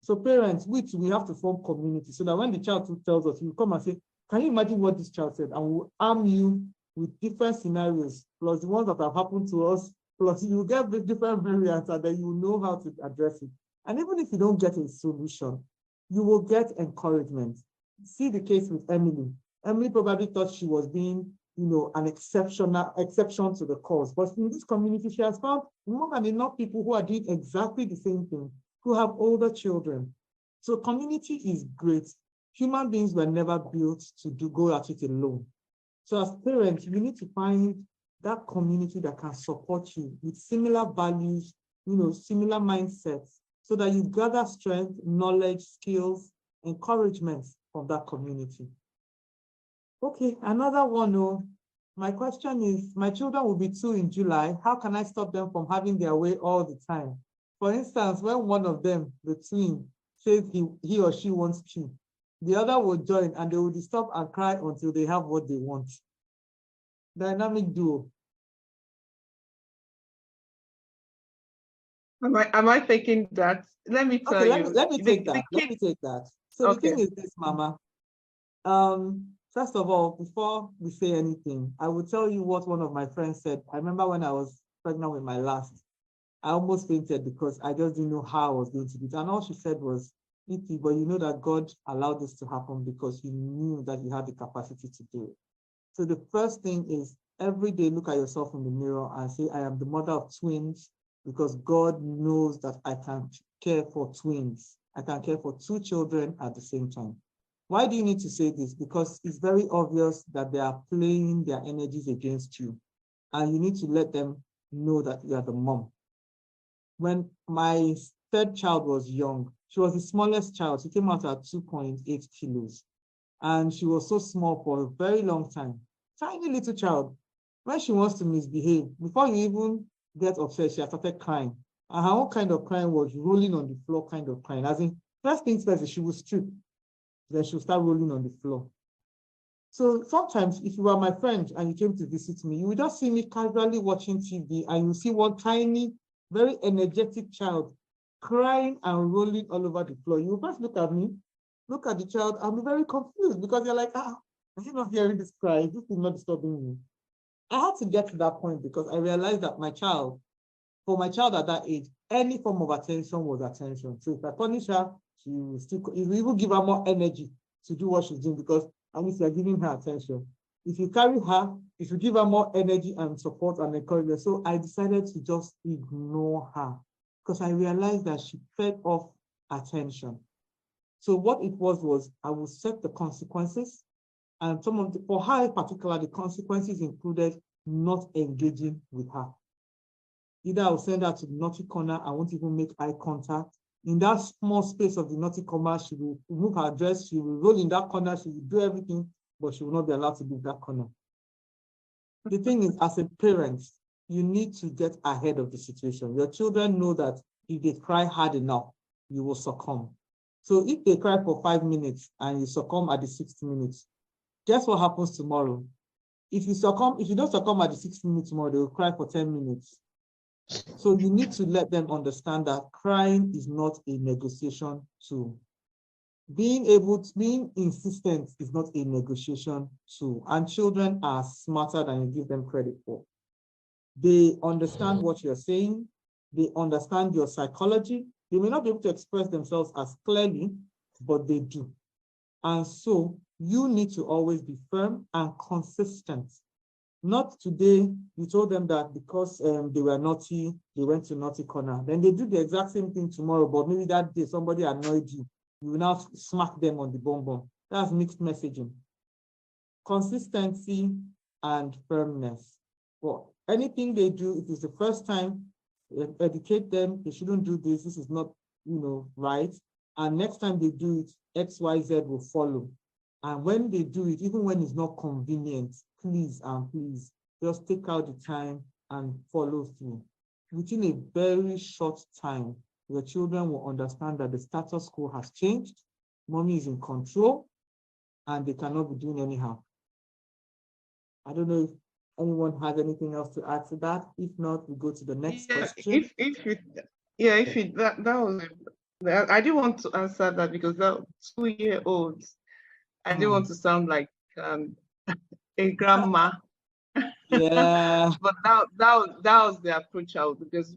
So parents, we have to form community so that when the child tells us, you come and say, can you imagine what this child said? And we'll arm you with different scenarios, plus the ones that have happened to us, plus you will get the different variants and then you will know how to address it. And even if you don't get a solution, you will get encouragement. See the case with Emily. Emily probably thought she was being, an exception to the cause. But in this community, she has found more than enough people who are doing exactly the same thing, who have older children. So community is great. Human beings were never built to go at it alone. So as parents, you need to find that community that can support you with similar values, similar mindsets, so that you gather strength, knowledge, skills, encouragement from that community. Okay, another one. My question is, my children will be 2 in July. How can I stop them from having their way all the time? For instance, when one of them, the twin, says he or she wants tea, The other will join and they will stop and cry until they have what they want. Dynamic duo. Am I taking that? Let me tell Okay, you. let me take that. The Let me take that. So the thing is this, Mama. First of all, before we say anything, I will tell you what one of my friends said. I remember when I was pregnant with my last, I almost fainted because I just didn't know how I was going to do it. And all she said was, "Iti, but you know that God allowed this to happen because He knew that you had the capacity to do it." So the first thing is every day look at yourself in the mirror and say, "I am the mother of twins because God knows that I can care for twins. I can care for two children at the same time." Why do you need to say this? Because it's very obvious that they are playing their energies against you. And you need to let them know that you are the mom. When my third child was young, she was the smallest child. She came out at 2.8 kilos. And she was so small for a very long time. Tiny little child. When she wants to misbehave, before you even get upset, she has started crying. And her own kind of crying was rolling on the floor kind of crying. As in, first things first, she would strip. Then she'll start rolling on the floor. So sometimes if you are my friend and you came to visit me, you will just see me casually watching TV and you see one tiny, very energetic child crying and rolling all over the floor. You will first look at me, look at the child, and be very confused because you're like, are you not hearing this cry? This is not disturbing me. I had to get to that point because I realized that for my child at that age, any form of attention was attention. So if I punish her, she will even give her more energy to do what she's doing because at least you're giving her attention. If you carry her, if you give her more energy and support and encouragement. So I decided to just ignore her because I realized that she fed off attention. So what it was I will set the consequences, and for her in particular, the consequences included not engaging with her. Either I'll send her to the naughty corner, I won't even make eye contact. In that small space of the naughty corner, she will remove her dress, she will roll in that corner, she will do everything, but she will not be allowed to leave that corner. The thing is, as a parent, you need to get ahead of the situation. Your children know that if they cry hard enough, you will succumb. So if they cry for 5 minutes and you succumb at the 6th minute, guess what happens tomorrow? If you don't succumb at the 6th minute tomorrow, they will cry for 10 minutes. So you need to let them understand that crying is not a negotiation tool. Being insistent is not a negotiation tool. And children are smarter than you give them credit for. They understand what you're saying. They understand your psychology. They may not be able to express themselves as clearly, but they do. And so you need to always be firm and consistent. Not today, you told them that because they were naughty, they went to naughty corner. Then they do the exact same thing tomorrow, but maybe that day somebody annoyed you. You will now smack them on the bum. That's mixed messaging. Consistency and firmness. Well, anything they do, if it's the first time, educate them, they shouldn't do this, this is not, right. And next time they do it, X, Y, Z will follow. And when they do it, even when it's not convenient, please just take out the time and follow through. Within a very short time, your children will understand that the status quo has changed, mommy is in control, and they cannot be doing anyhow. I don't know if anyone has anything else to add to that. If not, we go to the next question. That was I didn't want to answer that because that 2-year-olds, I didn't want to sound like a grandma. Yeah. But that was the approach out, because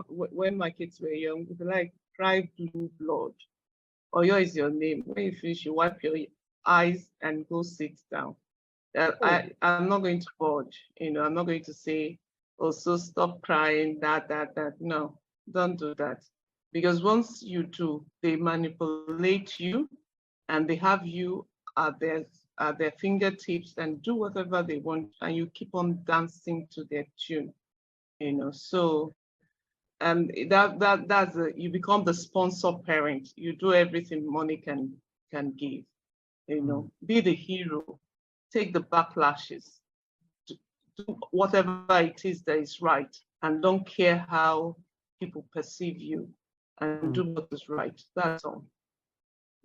when my kids were young, it was like cry blue blood. Oyo is your name. When you finish, you wipe your eyes and go sit down. I'm not going to budge. I'm not going to say, "Oh, so stop crying." That. No, don't do that. Because once you do, they manipulate you, and they have you at their fingertips and do whatever they want, and you keep on dancing to their tune. So. And you become the sponsor parent. You do everything money can give. Be the hero. Take the backlashes. Do whatever it is that is right, and don't care how people perceive you, and do what is right. That's all.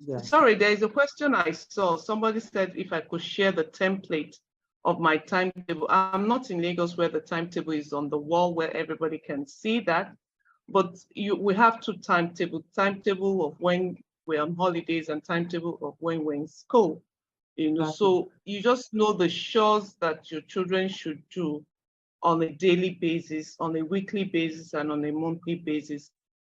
Yeah. Sorry, there is a question I saw. Somebody said if I could share the template of my timetable. I'm not in Lagos where the timetable is on the wall where everybody can see that, but we have two timetables, timetable of when we're on holidays and timetable of when we're in school. So you just know the chores that your children should do on a daily basis, on a weekly basis, and on a monthly basis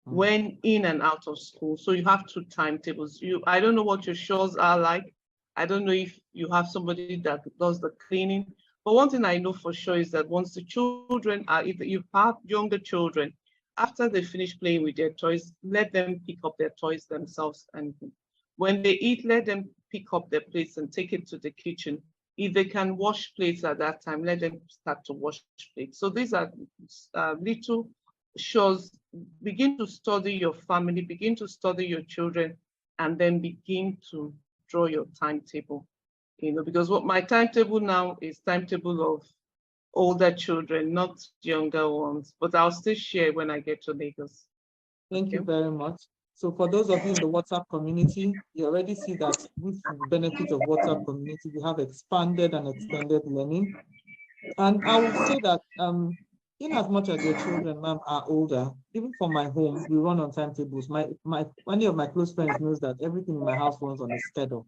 when in and out of school. So you have two timetables. I don't know what your chores are like. I don't know if you have somebody that does the cleaning. But one thing I know for sure is that once the children are, if you have younger children, after they finish playing with their toys, let them pick up their toys themselves. And when they eat, let them pick up their plates and take it to the kitchen. If they can wash plates at that time, let them start to wash plates. So these are little shows. Begin to study your family, begin to study your children, and then begin to draw your timetable. Because what my timetable now is timetable of older children, not younger ones, but I'll still share when I get to Lagos. Thank you very much. So for those of you in the WhatsApp community, you already see that with the benefit of WhatsApp community, we have expanded and extended learning. And I will say that in as much as your children, ma'am, are older, even for my home, we run on timetables. Many of my close friends knows that everything in my house runs on a schedule.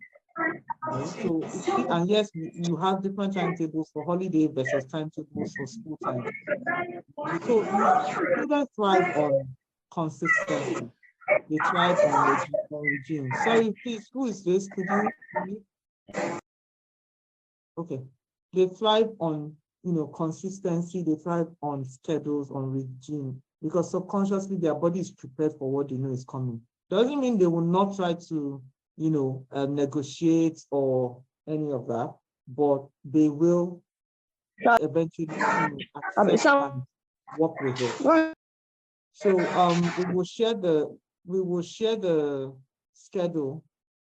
So, and yes, you have different timetables for holiday versus timetables for school time. So children thrive on consistency. They thrive on regime. Sorry, please, who is this? Could you? Okay. They thrive on, consistency. They thrive on schedules, on regime, because subconsciously their body is prepared for what they know is coming. Doesn't mean they will not try to, negotiate or any of that, but they will eventually accept and work with it. So we will share the schedule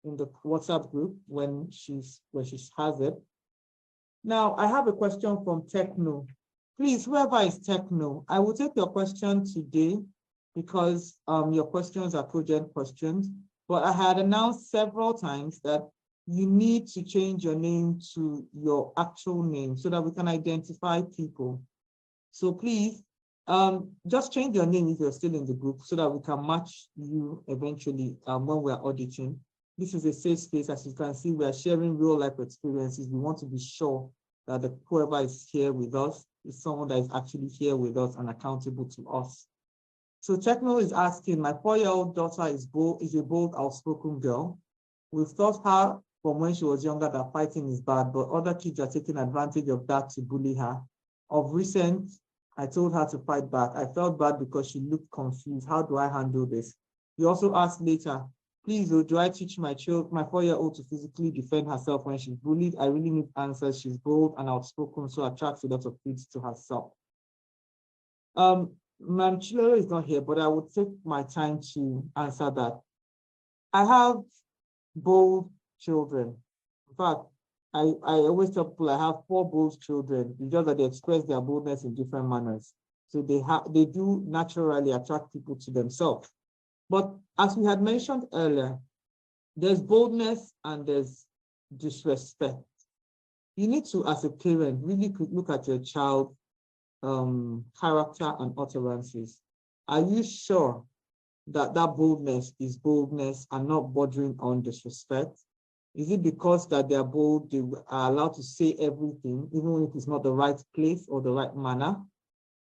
in the WhatsApp group when she has it. Now I have a question from Techno. Please, whoever is Techno, I will take your question today because your questions are cogent questions. But I had announced several times that you need to change your name to your actual name so that we can identify people. So please, just change your name if you're still in the group so that we can match you eventually when we're auditing. This is a safe space. As you can see, we are sharing real life experiences. We want to be sure that whoever is here with us is someone that is actually here with us and accountable to us. So Techno is asking, my 4-year-old daughter is a bold, outspoken girl. We've taught her from when she was younger that fighting is bad, but other kids are taking advantage of that to bully her. Of recent, I told her to fight back. I felt bad because she looked confused. How do I handle this? You also asked later, please, do I teach my 4-year-old to physically defend herself when she's bullied? I really need answers. She's bold and outspoken, so attracts a lot of kids to herself. Ma'am Chilero is not here, but I would take my time to answer that. I have bold children. In fact, I always tell people I have 4 bold children. It's just that they express their boldness in different manners. So they do naturally attract people to themselves. But as we had mentioned earlier, there's boldness and there's disrespect. You need to, as a parent, really look at your child's character and utterances. Are you sure that boldness is boldness and not bordering on disrespect? Is it because that they are bold, they are allowed to say everything, even if it's not the right place or the right manner?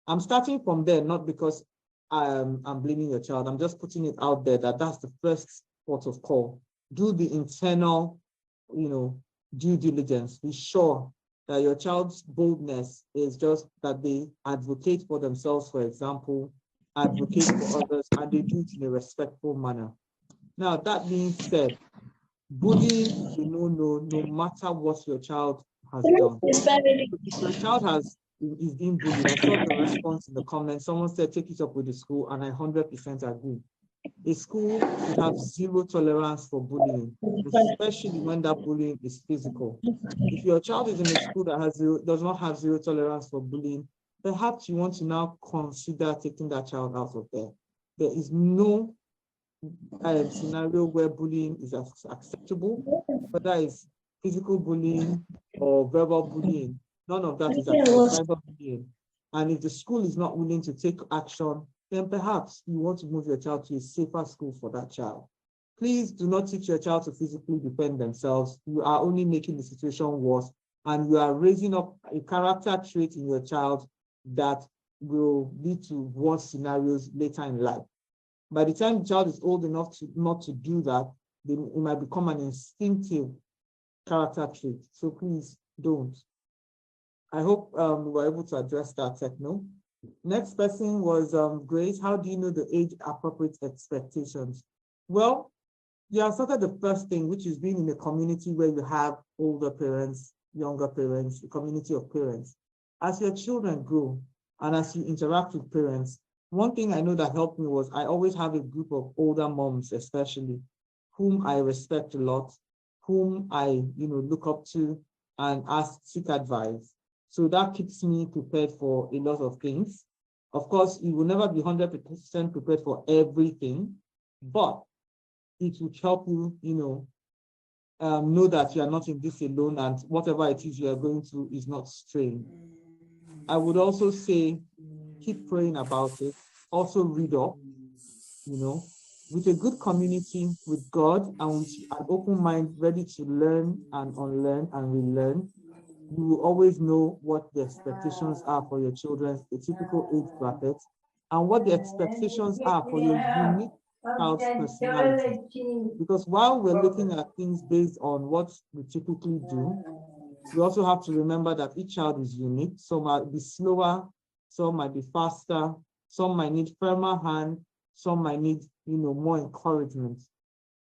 I'm starting from there, not because I'm blaming your child. I'm just putting it out there that that's the first port of call. Do the internal, due diligence. Be sure that your child's boldness is just that they advocate for themselves, for example, advocate for others, and they do it in a respectful manner. Now, that being said, bullying is a no-no, no matter what your child has done. If your child is being bullied, I saw the response in the comments. Someone said, take it up with the school, and I 100% agree. A school should have zero tolerance for bullying, especially when that bullying is physical. If your child is in a school that does not have zero tolerance for bullying, perhaps you want to now consider taking that child out of there. There is no scenario where bullying is acceptable, whether it's physical bullying or verbal bullying. None of that is acceptable, cyberbullying. And if the school is not willing to take action, then perhaps you want to move your child to a safer school for that child. Please do not teach your child to physically defend themselves. You are only making the situation worse, and you are raising up a character trait in your child that will lead to worse scenarios later in life. By the time the child is old enough to not to do that, then it might become an instinctive character trait. So please don't. I hope we were able to address that, Techno. Next person was Grace. How do you know the age appropriate expectations? Well, you have started the first thing, which is being in a community where you have older parents, younger parents, a community of parents. As your children grow and as you interact with parents, one thing I know that helped me was I always have a group of older moms, especially, whom I respect a lot, whom I look up to and seek advice. So that keeps me prepared for a lot of things. Of course, you will never be 100% prepared for everything, but it will help you, know that you are not in this alone, and whatever it is you are going through is not strange. I would also say, keep praying about it. Also read up, with a good community with God and with an open mind, ready to learn and unlearn and relearn. You will always know what the expectations are for your children, a typical age bracket, and what the expectations are for your unique child's personality. Because while we're looking at things based on what we typically do, we also have to remember that each child is unique. Some might be slower, some might be faster, some might need firmer hand, some might need, more encouragement.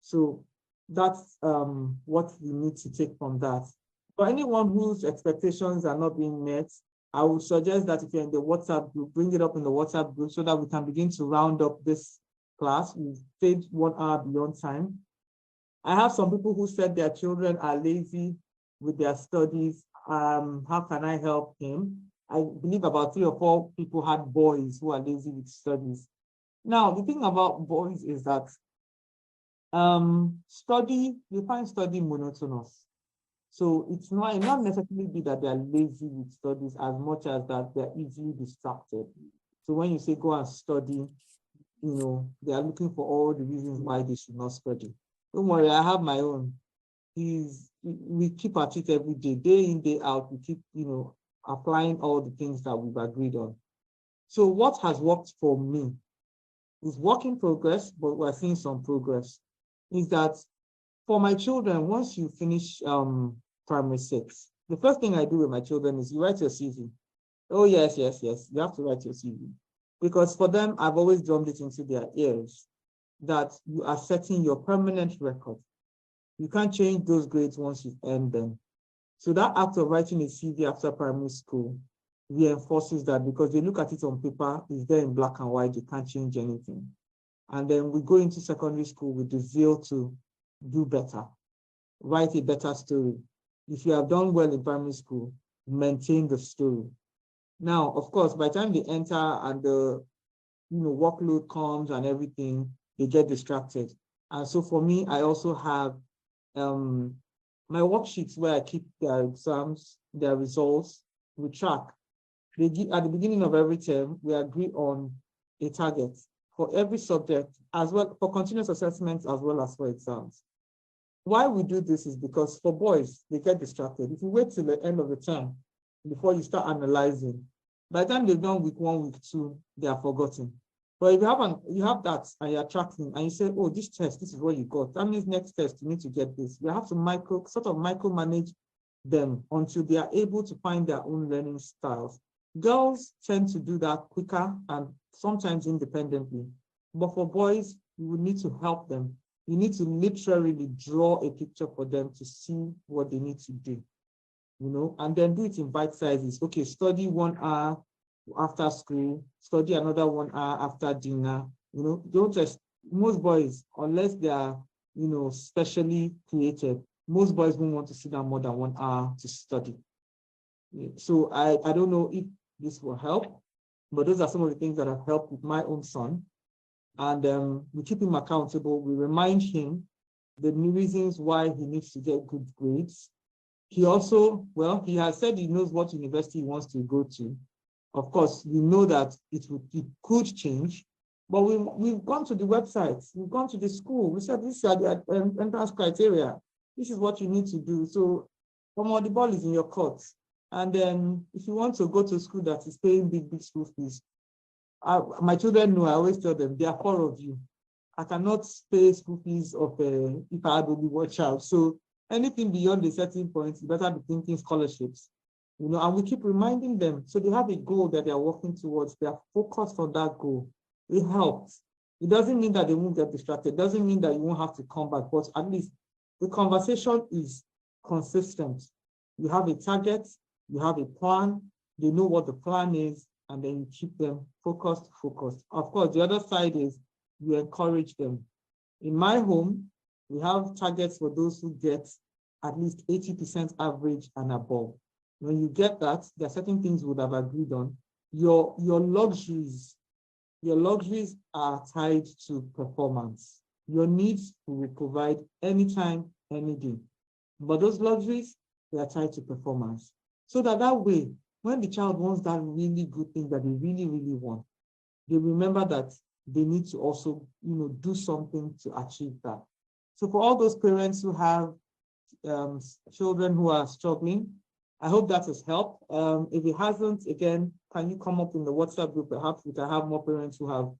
So that's what we need to take from that. For anyone whose expectations are not being met, I would suggest that if you're in the WhatsApp group, bring it up in the WhatsApp group so that we can begin to round up this class. We've stayed 1 hour beyond time. I have some people who said their children are lazy with their studies. How can I help him? I believe about 3 or 4 people had boys who are lazy with studies. Now, the thing about boys is that you find study monotonous. So it's not necessarily be that they're lazy with studies as much as that they're easily distracted. So when you say go and study, they are looking for all the reasons why they should not study. Don't worry, I have my own. We keep at it every day in, day out. We keep, applying all the things that we've agreed on. So what has worked for me is work in progress, but we're seeing some progress. Is that for my children, once you finish primary 6, the first thing I do with my children is you write your CV. Oh, yes, you have to write your CV. Because for them, I've always drummed it into their ears that you are setting your permanent record. You can't change those grades once you've earned them. So that act of writing a CV after primary school reinforces that, because they look at it on paper, it's there in black and white, you can't change anything. And then we go into secondary school with the zeal to do better, write a better story. If you have done well in primary school, maintain the story. Now, of course, by the time they enter and the workload comes and everything, they get distracted. And so for me, I also have my worksheets where I keep their exams, their results, we track. At the beginning of every term, we agree on a target for every subject, as well for continuous assessments as well as for exams. Why we do this is because for boys, they get distracted. If you wait till the end of the term before you start analyzing, by the time they've done week 1, week 2, they are forgotten. But if you have that and you're tracking and you say, oh, this test, this is what you got. That means next test, you need to get this. You have to micromanage them until they are able to find their own learning styles. Girls tend to do that quicker and sometimes independently. But for boys, you will need to help them. You need to literally draw a picture for them to see what they need to do, and then do it in bite sizes. Okay, study 1 hour after school, study another 1 hour after dinner. Don't just, most boys, unless they are, specially created, most boys won't want to sit down more than 1 hour to study. So I don't know if this will help, but those are some of the things that have helped with my own son. And we keep him accountable. We remind him the reasons why he needs to get good grades. He also, well, he has said he knows what university he wants to go to. Of course, we know that it could change, but we've gone to the websites, we've gone to the school, we said these are the entrance criteria. This is what you need to do. So the ball is in your court. And then if you want to go to a school that is paying big school fees, my children know, I always tell them, there are 4 of you. I cannot pay school fees of if I had only one child. So anything beyond a certain point, you better be thinking scholarships. And we keep reminding them. So they have a goal that they're working towards. They are focused on that goal. It helps. It doesn't mean that they won't get distracted. It doesn't mean that you won't have to come back, but at least the conversation is consistent. You have a target, you have a plan, they know what the plan is, and then you keep them focused. Of course, the other side is you encourage them. In my home, we have targets for those who get at least 80% average and above. When you get that, there are certain things we would have agreed on. Your luxuries are tied to performance. Your needs we will provide anytime, any day. But those luxuries, they are tied to performance. So that way, when the child wants that really good thing that they really, really want, they remember that they need to also, do something to achieve that. So for all those parents who have children who are struggling, I hope that has helped. If it hasn't, again, can you come up in the WhatsApp group? Perhaps we can have more parents who have,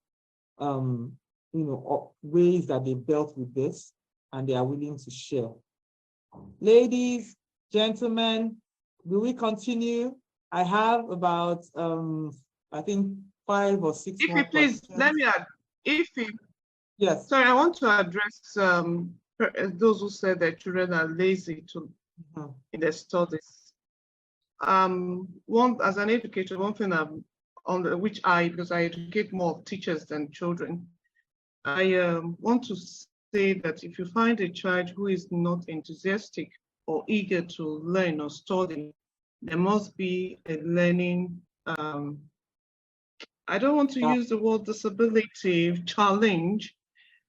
ways that they dealt with this and they are willing to share. Ladies, gentlemen, will we continue? I have about, I think 5 or 6 If more you please, questions. let me add, Yes. Sorry, I want to address those who said their children are lazy in their studies. As an educator, one thing because I educate more teachers than children, I want to say that if you find a child who is not enthusiastic or eager to learn or study, there must be a learning, I don't want to use the word disability, challenge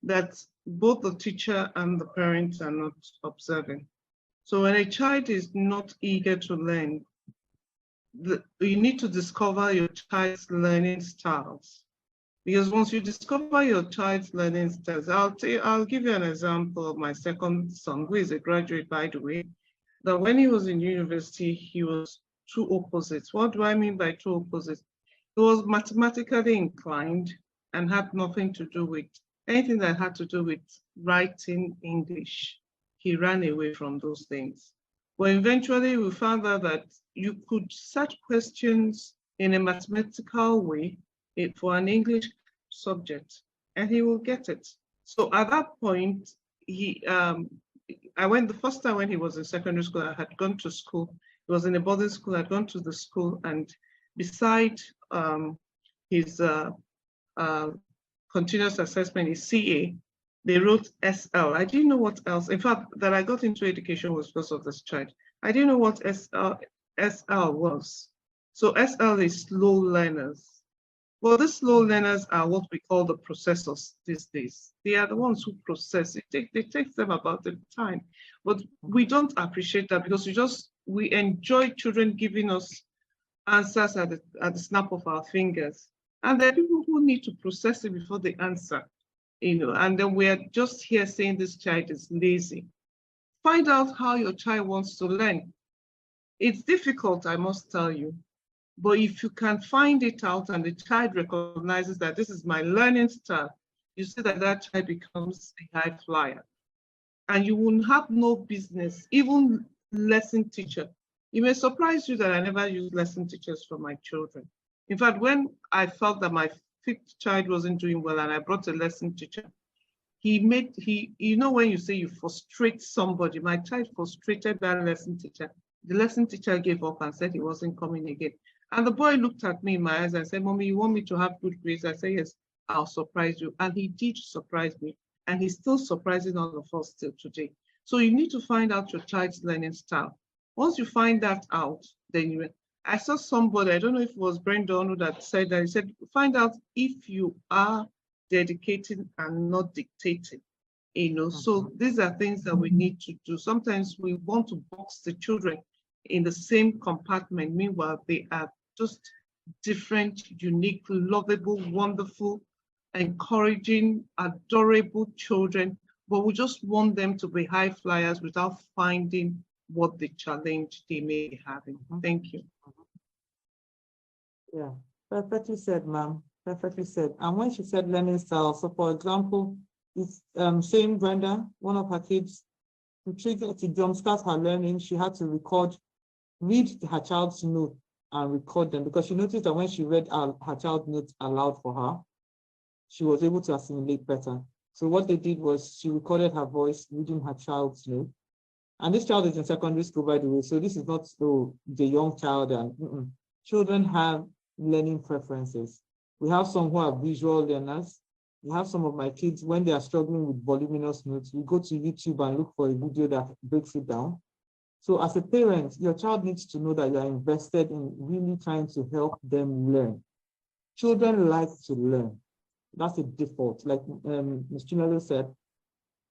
that both the teacher and the parents are not observing. So when a child is not eager to learn, you need to discover your child's learning styles. Because once you discover your child's learning styles, I'll give you an example of my second son, who is a graduate, by the way, that when he was in university, he was two opposites. What do I mean by two opposites? He was mathematically inclined and had nothing to do with anything that had to do with writing English. He ran away from those things. But eventually we found out that you could set questions in a mathematical way for an English subject, and he will get it. So at that point, the first time when he was in secondary school, I had gone to school. He was in a boarding school. I'd gone to the school, and beside his continuous assessment, his CA, they wrote SL. I didn't know what else. In fact, that I got into education was because of this child. I didn't know what SL was. So SL is slow learners. Well, these slow learners are what we call the processors these days. They are the ones who process it. It takes them about the time. But we don't appreciate that because we enjoy children giving us answers at the snap of our fingers. And there are people who need to process it before they answer, and then we're just here saying this child is lazy. Find out how your child wants to learn. It's difficult, I must tell you. But if you can find it out and the child recognizes that this is my learning style, you see that that child becomes a high flyer. And you will have no business, even lesson teacher. It may surprise you that I never use lesson teachers for my children. In fact, when I felt that my 5th child wasn't doing well and I brought a lesson teacher, when you say you frustrate somebody, my child frustrated that lesson teacher. The lesson teacher gave up and said he wasn't coming again. And the boy looked at me in my eyes and said, "Mommy, you want me to have good grades?" I said, "Yes, I'll surprise you." And he did surprise me. And he's still surprising all of us till today. So you need to find out your child's learning style. Once you find that out, then I saw somebody, I don't know if it was Brenda that said that, he said, find out if you are dedicating and not dictating. So these are things that we need to do. Sometimes we want to box the children in the same compartment. Meanwhile, they are just different, unique, lovable, wonderful, encouraging, adorable children, but we just want them to be high flyers without finding what the challenge they may be having. Thank you. Yeah, perfectly said, ma'am. Perfectly said. And when she said learning style, so for example, it's same Brenda, one of her kids, to jumpstart her learning, she had to read her child's note and record them, because she noticed that when she read her child's notes aloud for her, she was able to assimilate better. So what they did was she recorded her voice reading her child's note. And this child is in secondary school, by the way, so this is not the young child. And children have learning preferences. We have some who are visual learners. We have some of my kids, when they are struggling with voluminous notes, we go to YouTube and look for a video that breaks it down. So as a parent, your child needs to know that you are invested in really trying to help them learn. Children like to learn. That's a default. Like Ms. Chinelo said,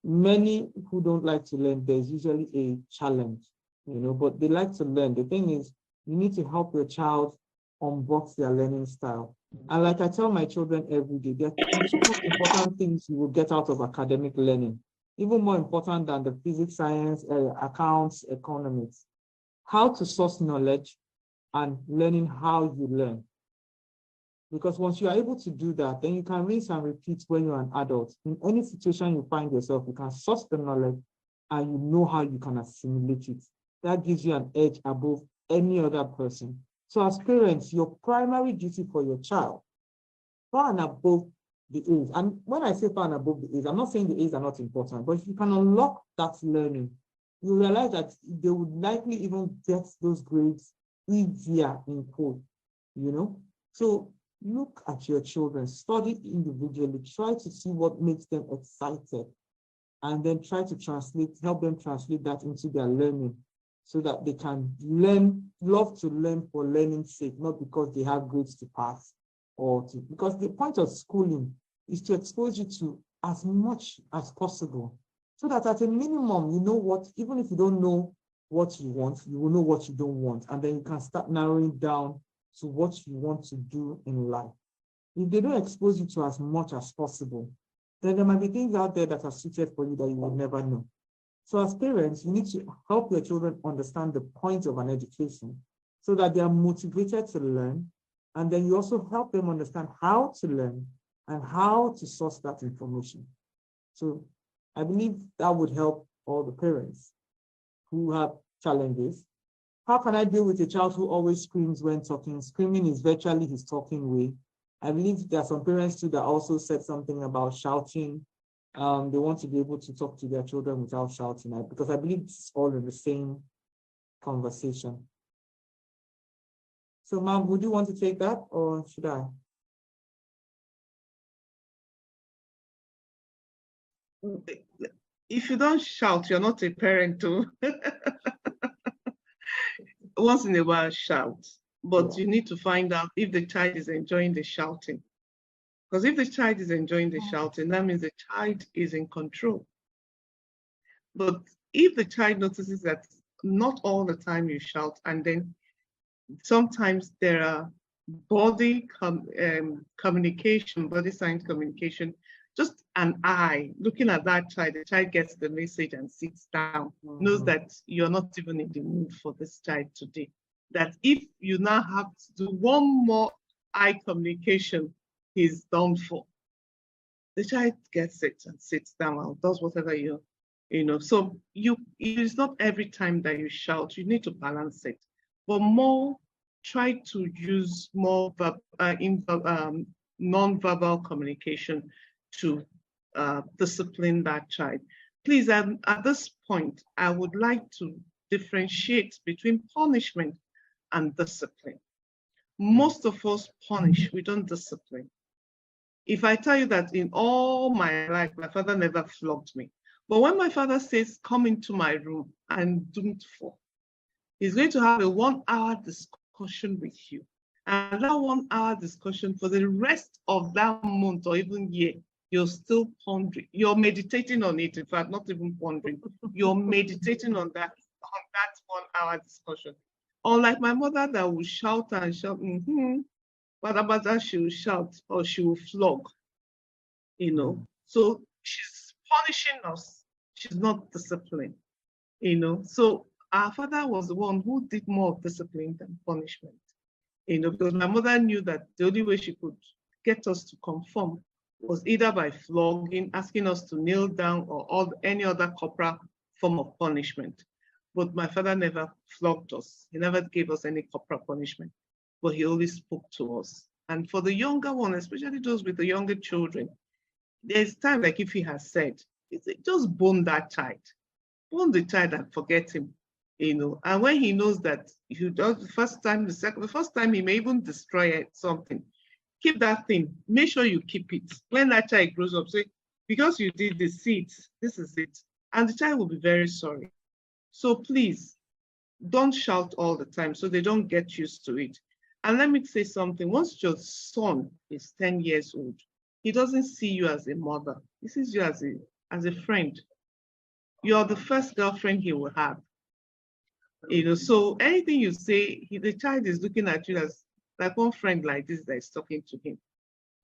many who don't like to learn, there's usually a challenge, but they like to learn. The thing is, you need to help your child unbox their learning style. And like I tell my children every day, there are two most important things you will get out of academic learning, even more important than the physics, science, accounts, economics. How to source knowledge and learning how you learn. Because once you are able to do that, then you can rinse and repeat when you're an adult. In any situation you find yourself, you can source the knowledge and you know how you can assimilate it. That gives you an edge above any other person. So as parents, your primary duty for your child, far and above the A's, and when I say far and above the A's, I'm not saying the A's are not important, but if you can unlock that learning, you realize that they would likely even get those grades easier in quote, So look at your children, study individually, try to see what makes them excited, and then try to help them translate that into their learning so that they can love to learn for learning's sake, not because they have grades to pass because the point of schooling is to expose you to as much as possible so that at a minimum, you know what, even if you don't know what you want, you will know what you don't want, and then you can start narrowing down to what you want to do in life. If they don't expose you to as much as possible, then there might be things out there that are suited for you that you will never know. So as parents, you need to help your children understand the point of an education so that they are motivated to learn, and then you also help them understand how to learn and how to source that information. So I believe that would help all the parents who have challenges. How can I deal with a child who always screams when talking? Screaming is virtually his talking way. I believe there are some parents too that also said something about shouting. They want to be able to talk to their children without shouting, because I believe it's all in the same conversation. So, ma'am, would you want to take that, or should I? If you don't shout, you're not a parent too. Once in a while, shout. But you need to find out if the child is enjoying the shouting. Because if the child is enjoying the shouting, that means the child is in control. But if the child notices that not all the time you shout, and then sometimes there are body communication, body signs communication, just an eye looking at that child, the child gets the message and sits down, knows that you're not even in the mood for this child today. That if you now have to do one more eye communication, he's done for. The child gets it and sits down and does whatever So it's not every time that you shout, you need to balance it. But more, try to use more non-verbal communication to discipline that child. Please, at this point, I would like to differentiate between punishment and discipline. Most of us punish, we don't discipline. If I tell you that in all my life, my father never flogged me, but when my father says, come into my room, I'm doomed for. He's going to have a 1-hour discussion with you. And that 1 hour discussion for the rest of that month or even year, you're still pondering, you're meditating on it. In fact, not even pondering, you're meditating on that 1 hour discussion. Unlike my mother that will shout and shout, but about that she will shout or she will flog, you know. So she's punishing us. She's not disciplined, you know. So our father was the one who did more of discipline than punishment, you know, because my mother knew that the only way she could get us to conform was either by flogging, asking us to kneel down, or any other corporal form of punishment. But my father never flogged us. He never gave us any corporal punishment, but he always spoke to us. And for the younger one, especially those with the younger children, there's time, like if he has said, just bone that child. Bone the child and forget him, you know. And when he knows that you does the first time, the first time he may even destroy something, keep that thing. Make sure you keep it. When that child grows up, say, because you did the seed, this is it. And the child will be very sorry. So please, don't shout all the time so they don't get used to it. And let me say something. Once your son is 10 years old, he doesn't see you as a mother. He sees you as a friend. You're the first girlfriend he will have. You know, so anything you say, the child is looking at you as like one friend like this that is talking to him.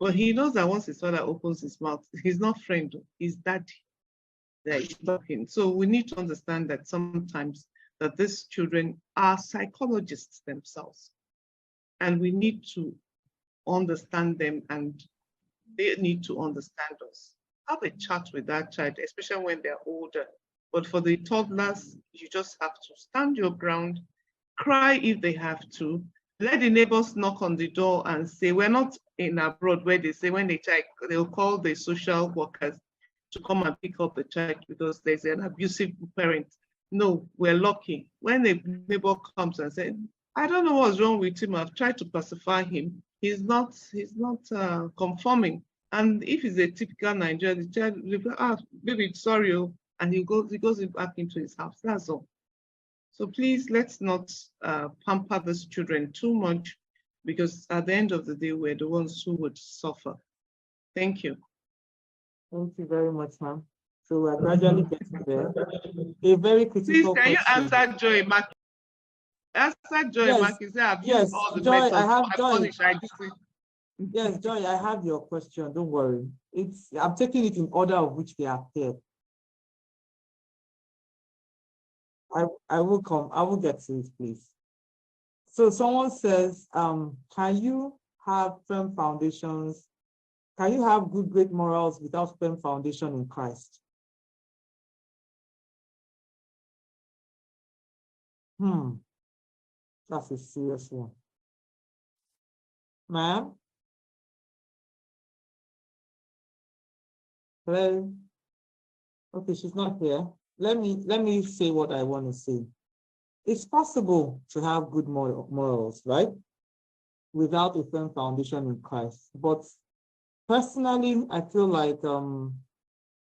But he knows that once his father opens his mouth, he's not friend, he's daddy that is talking. So we need to understand that sometimes that these children are psychologists themselves. And we need to understand them and they need to understand us. Have a chat with that child, especially when they're older. But for the toddlers, you just have to stand your ground, cry if they have to, let the neighbors knock on the door and say, we're not in abroad where they say when they check, they'll call the social workers to come and pick up the child because there's an abusive parent. No, we're lucky. When the neighbor comes and says, I don't know what's wrong with him, I've tried to pacify him, he's not conforming. And if he's a typical Nigerian, the child will be, baby, sorry, and he goes back into his house. That's all. So please, let's not pamper these children too much, because at the end of the day, we're the ones who would suffer. Thank you. Thank you very much, ma'am. So we're gradually getting there. A very critical Please, can you question. answer Joy Mark? Answer Joy Mark. Yes, all the Joy, methods. I have I Joy. punish, I Yes, Joy, I have your question. Don't worry. I'm taking it in order of which they appear. I will get to it, please. So someone says, can you have firm foundations? Can you have good, great morals without firm foundation in Christ? That's a serious one. Ma'am? Hello? Okay, she's not here. Let me say what I want to say. It's possible to have good morals, right? Without a firm foundation in Christ. But personally, I feel like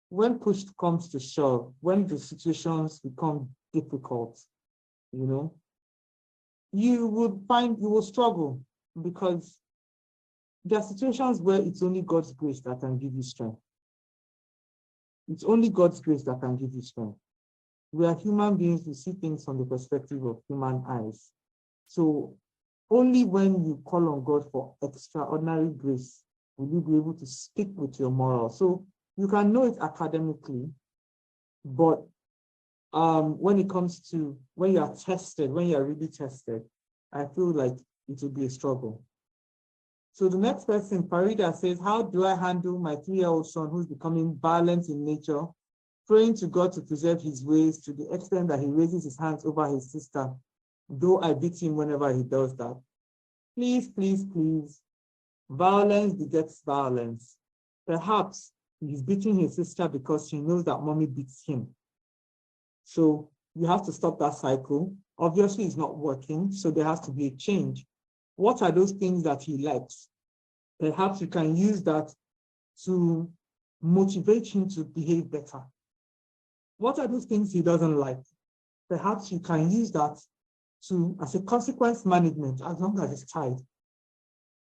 when push comes to shove, when the situations become difficult, you know, you will struggle, because there are situations where it's only God's grace that can give you strength. It's only God's grace that can give you strength. We are human beings, we see things from the perspective of human eyes. So only when you call on God for extraordinary grace will you be able to stick with your morals. So you can know it academically, but when it comes to when you are tested, when you are really tested, I feel like it will be a struggle. So the next person, Farida, says, how do I handle my 3-year-old son who's becoming violent in nature, praying to God to preserve his ways to the extent that he raises his hands over his sister, though I beat him whenever he does that? Please, please, please, violence begets violence. Perhaps he's beating his sister because she knows that mommy beats him. So you have to stop that cycle. Obviously, it's not working, so there has to be a change. What are those things that he likes? Perhaps you can use that to motivate him to behave better. What are those things he doesn't like? Perhaps you can use that as a consequence management, as long as it's tied.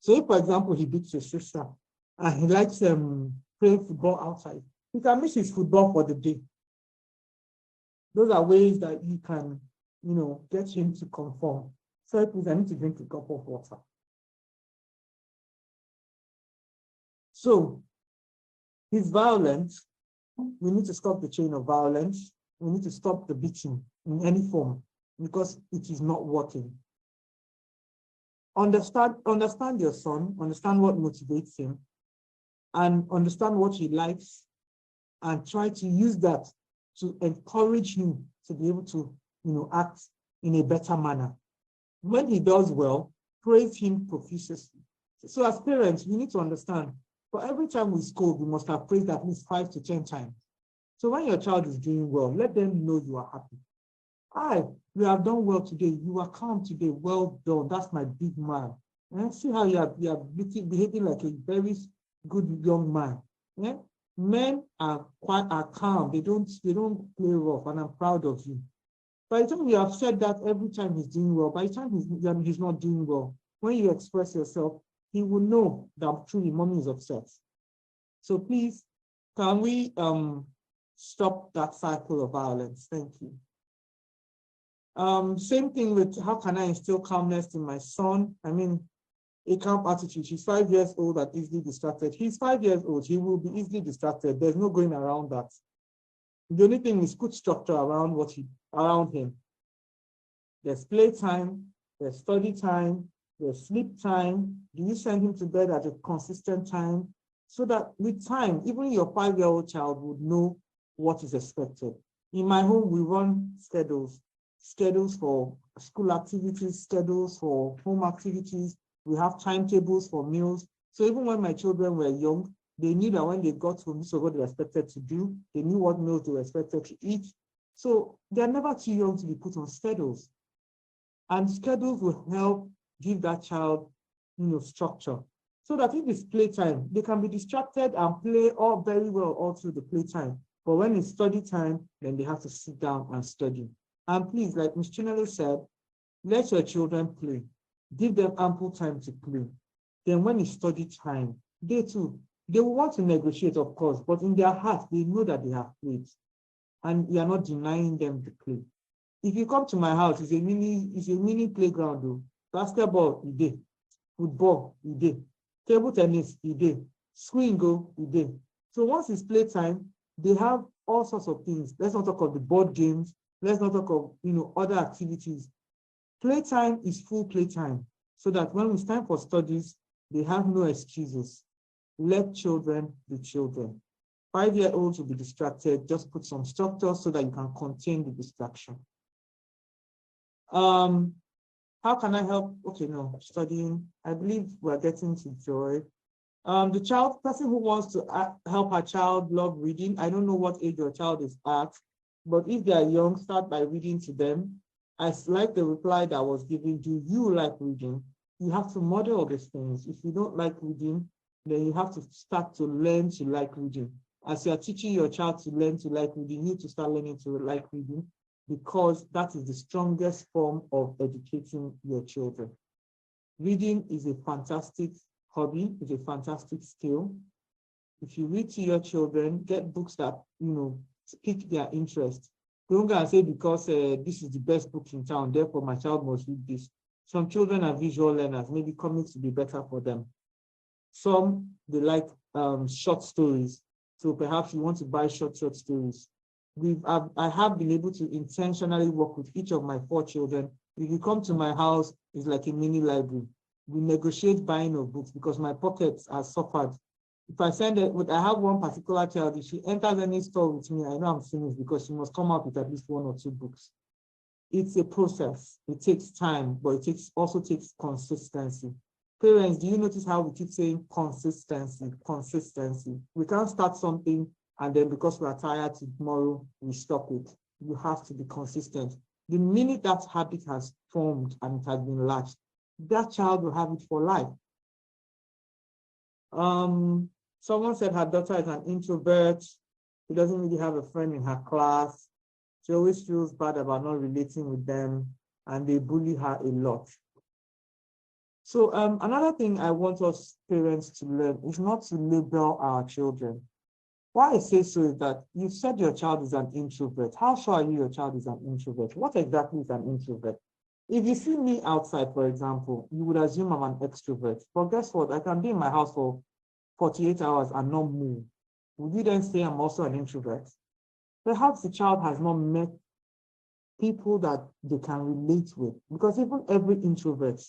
So if, for example, he beats his sister and he likes playing football outside, he can miss his football for the day. Those are ways that you can, get him to conform. So please, I need to drink a cup of water. So he's violent. We need to stop the chain of violence. We need to stop the beating in any form because it is not working. Understand your son, understand what motivates him, and understand what he likes, and try to use that to encourage him to be able to, act in a better manner. When he does well, praise him profusely. So as parents, we need to understand, for every time we scold, we must have praised at least 5 to 10 times. So when your child is doing well, let them know you are happy. You have done well today. You are calm today. Well done. That's my big man. And see how you are behaving like a very good young man. Yeah? Men are calm. They don't play rough, and I'm proud of you. By the time you have said that every time he's doing well, by the time he's not doing well, when you express yourself, he will know that truly mommy is upset. So please, can we stop that cycle of violence? Thank you. Same thing with how can I instill calmness in my son? I mean, a calm attitude. He's 5 years old and easily distracted. He's 5 years old. He will be easily distracted. There's no going around that. The only thing is put structure around around him. There's playtime, there's study time, there's sleep time. Do you send him to bed at a consistent time? So that with time, even your 5-year-old child would know what is expected. In my home, we run schedules for school activities, schedules for home activities. We have timetables for meals. So even when my children were young, they knew that when they got home, this was what they were expected to do. They knew what meals they were expected to eat. So they're never too young to be put on schedules. And schedules will help give that child, structure. So that if it's playtime, they can be distracted and play all very well all through the playtime. But when it's study time, then they have to sit down and study. And please, like Ms. Chinelo said, let your children play. Give them ample time to play. Then when it's study time, they will want to negotiate, of course, but in their heart, they know that they have played. And we are not denying them to play. If you come to my house, it's a mini playground though. Basketball, you did. Football, you did. Table tennis, you did. Swing, you did. So once it's playtime, they have all sorts of things. Let's not talk of the board games. Let's not talk of other activities. Playtime is full playtime, so that when it's time for studies, they have no excuses. Let children be children. 5-year-olds will be distracted. Just put some structure so that you can contain the distraction. How can I help? Okay, no, studying. I believe we're getting to joy. The person who wants to help her child love reading, I don't know what age your child is at, but if they are young, start by reading to them. I like the reply that was given. Do you like reading? You have to model all these things. If you don't like reading, then you have to start to learn to like reading. As you are teaching your child to learn to like reading, you need to start learning to like reading, because that is the strongest form of educating your children. Reading is a fantastic hobby, it's a fantastic skill. If you read to your children, get books that, pique their interest. Don't go and say because this is the best book in town, therefore my child must read this. Some children are visual learners, maybe comics will be better for them. Some, they like short stories. So perhaps you want to buy short stories. I have been able to intentionally work with each of my 4 children. If you come to my house, it's like a mini library. We negotiate buying of books because my pockets are suffered. If I send it, I have one particular child, if she enters any store with me, I know I'm finished because she must come out with at least 1 or 2 books. It's a process. It takes time, but it also takes consistency. Parents, do you notice how we keep saying consistency, consistency? We can't start something and then because we are tired tomorrow, we stop it. You have to be consistent. The minute that habit has formed and it has been latched, that child will have it for life. Someone said her daughter is an introvert. She doesn't really have a friend in her class. She always feels bad about not relating with them, and they bully her a lot. So another thing I want us parents to learn is not to label our children. Why I say so is that you said your child is an introvert. How sure are you your child is an introvert? What exactly is an introvert? If you see me outside, for example, you would assume I'm an extrovert. But guess what? I can be in my house for 48 hours and not move. Would you then say I'm also an introvert? Perhaps the child has not met people that they can relate with, because even every introvert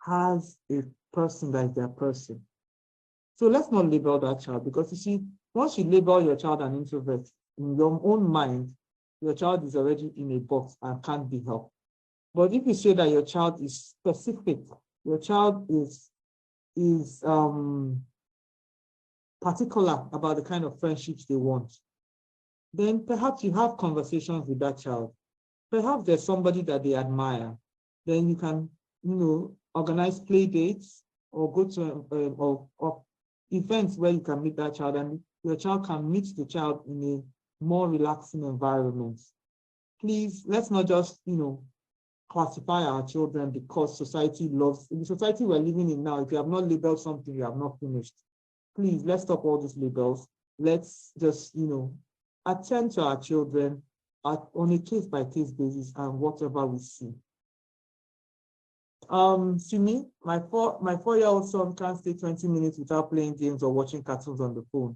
has a person that is their person. So let's not label that child, because you see, once you label your child an introvert, in your own mind, your child is already in a box and can't be helped. But if you say that your child is specific, your child is particular about the kind of friendships they want, then perhaps you have conversations with that child. Perhaps there's somebody that they admire. Then you can, organize play dates or go to or events where you can meet that child, and your child can meet the child in a more relaxing environment. Please, let's not just, classify our children because society loves, in the society we're living in now, if you have not labeled something, you have not finished. Please, let's stop all these labels. Let's just, attend to our children on a case-by-case basis and whatever we see. To me, my 4-year-old son can't stay 20 minutes without playing games or watching cartoons on the phone.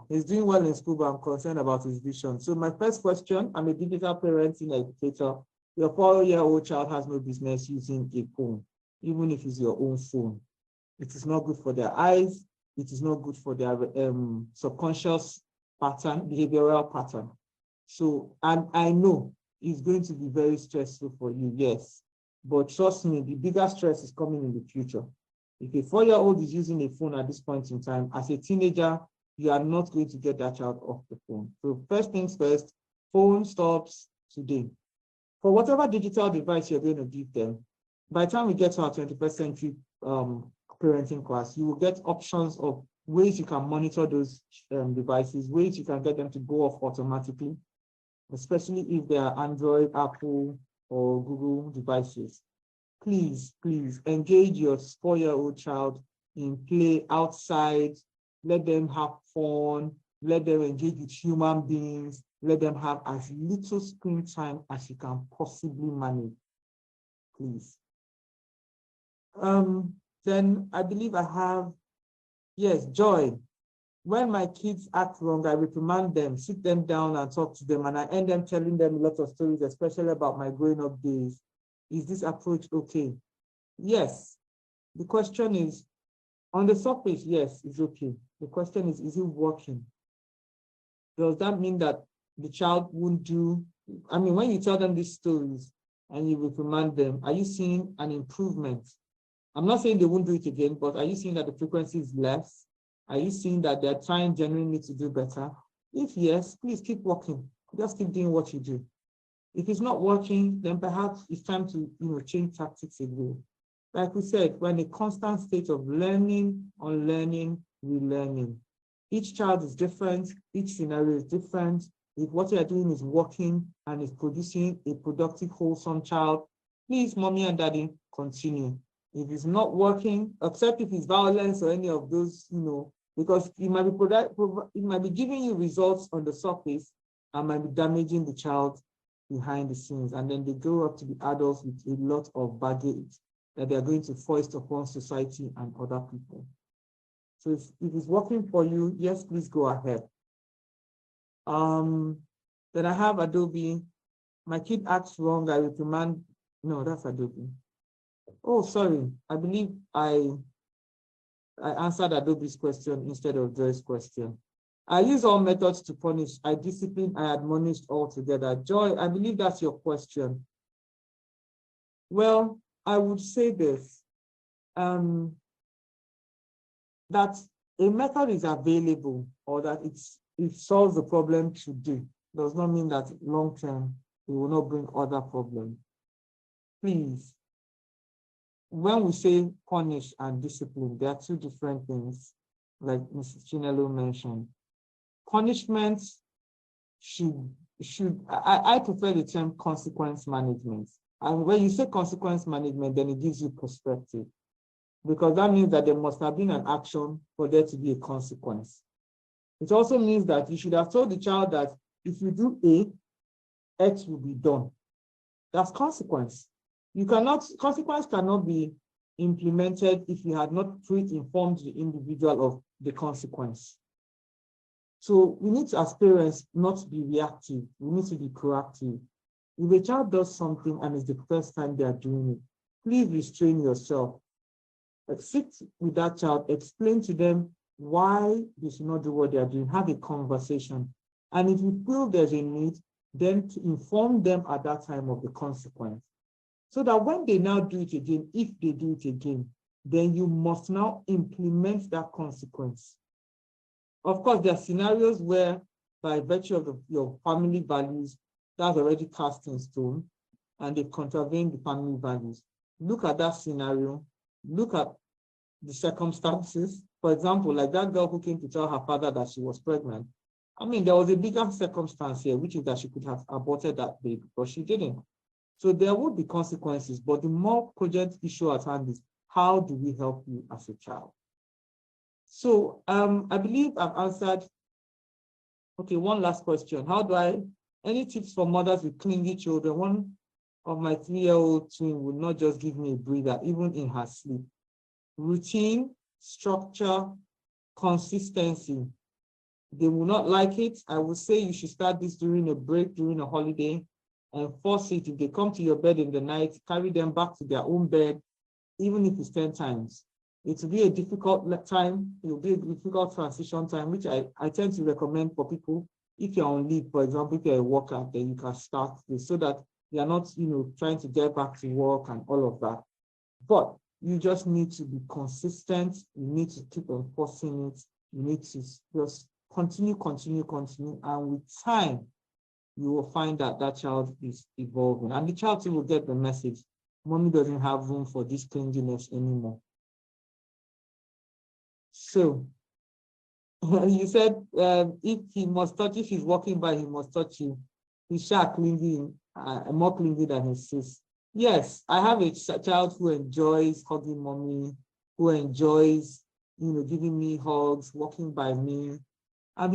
He's doing well in school, but I'm concerned about his vision. So my first question, I'm a digital parenting educator. Your 4-year-old child has no business using a phone, even if it's your own phone. It is not good for their eyes. It is not good for their subconscious pattern, behavioral pattern. So, and I know it's going to be very stressful for you, yes. But trust me, the bigger stress is coming in the future. If a 4-year-old is using a phone at this point in time, as a teenager, you are not going to get that child off the phone. So first things first, phone stops today. For whatever digital device you're going to give them, by the time we get to our 21st century parenting class, you will get options of ways you can monitor those devices, ways you can get them to go off automatically, especially if they are Android, Apple, or Google devices. Please, please engage your 4-year-old child in play outside. Let them have fun. Let them engage with human beings. Let them have as little screen time as you can possibly manage, please. Then I believe I have, yes, Joy. When my kids act wrong, I reprimand them, sit them down and talk to them, and I end them telling them a lot of stories, especially about my growing up days. Is this approach okay? Yes. The question is, on the surface, yes, it's okay. The question is it working? Does that mean that the child won't do, I mean, when you tell them these stories and you reprimand them, are you seeing an improvement? I'm not saying they won't do it again, but are you seeing that the frequency is less? Are you seeing that they're trying genuinely to do better? If yes, please keep working. Just keep doing what you do. If it's not working, then perhaps it's time to change tactics a bit. Like we said, we're in a constant state of learning, unlearning, relearning. Each child is different. Each scenario is different. If what you're doing is working and is producing a productive, wholesome child, please, mommy and daddy, continue. If it's not working, except if it's violence or any of those, because it might be giving you results on the surface and might be damaging the child behind the scenes. And then they grow up to be adults with a lot of baggage that they are going to foist upon society and other people. So if it's working for you, yes, please go ahead. Then I have Adobe. My kid acts wrong, I reprimand. No, that's Adobe. Oh, sorry. I believe I answered Adobe's question instead of Joy's question. I use all methods to punish. I discipline, I admonished all together. Joy, I believe that's your question. Well, I would say this, that a method is available or that it solves the problem today does not mean that long-term it will not bring other problems. Please, when we say punish and discipline, there are two different things, like Mrs. Chinelo mentioned. Punishment I prefer the term consequence management. And when you say consequence management, then it gives you perspective, because that means that there must have been an action for there to be a consequence. It also means that you should have told the child that if you do A, X will be done. That's consequence. Consequence cannot be implemented if you had not pre-informed the individual of the consequence. So we need to, as parents, not be reactive. We need to be proactive. If a child does something and it's the first time they are doing it, please restrain yourself. Sit with that child, explain to them why they should not do what they are doing, have a conversation. And if you feel there's a need, then to inform them at that time of the consequence. So that when they now do it again, if they do it again, then you must now implement that consequence. Of course, there are scenarios where, by virtue of your family values, that's already cast in stone, and they contravene the family values. Look at that scenario, look at the circumstances. For example, like that girl who came to tell her father that she was pregnant. I mean, there was a bigger circumstance here, which is that she could have aborted that baby, but she didn't. So there would be consequences, but the more cogent issue at hand is, how do we help you as a child? So I believe I've answered. Okay, one last question. Any tips for mothers with clingy children? One of my 3-year-old twin would not just give me a breather, even in her sleep. Routine, structure, consistency. They will not like it. I would say you should start this during a break, during a holiday, and force it. If they come to your bed in the night, carry them back to their own bed, even if it's 10 times. It will be a difficult time. It will be a difficult transition time, which I tend to recommend for people. If you're on leave, for example, if you're a worker, then you can start this so that you're not, trying to get back to work and all of that. But you just need to be consistent. You need to keep enforcing it. You need to just continue. And with time, you will find that that child is evolving. And the child too will get the message. Mommy doesn't have room for this clinginess anymore. So, you said if he's walking by, he must touch you. He's clingy, more clingy than his sis. Yes, I have a child who enjoys hugging mommy, who enjoys, giving me hugs, walking by me. I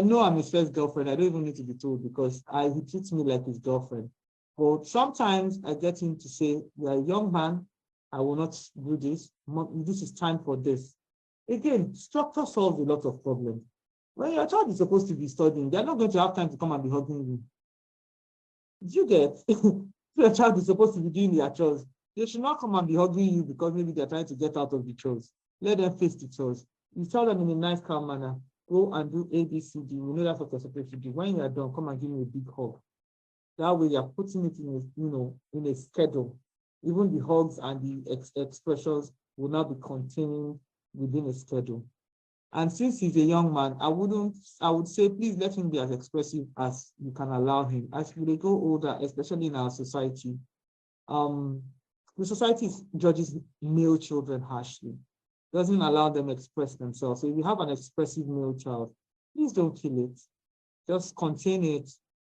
know I'm his first girlfriend. I don't even need to be told because he treats me like his girlfriend. But sometimes I get him to say, "You're a young man. I will not do this. This is time for this." Again, structure solves a lot of problems. When your child is supposed to be studying, they're not going to have time to come and be hugging you. You get? Your child is supposed to be doing their chores. They should not come and be hugging you because maybe they're trying to get out of the chores. Let them face the chores. You tell them in a nice, calm manner, go and do A, B, C, D. We know that's what you're supposed to do. When you're done, come and give me a big hug. That way you're putting it in a schedule. Even the hugs and the expressions will not be contained within a schedule. And since he's a young man, I would say please let him be as expressive as you can allow him. As they go older, especially in our society, the society judges male children harshly, doesn't allow them to express themselves. So if you have an expressive male child, please don't kill it. Just contain it,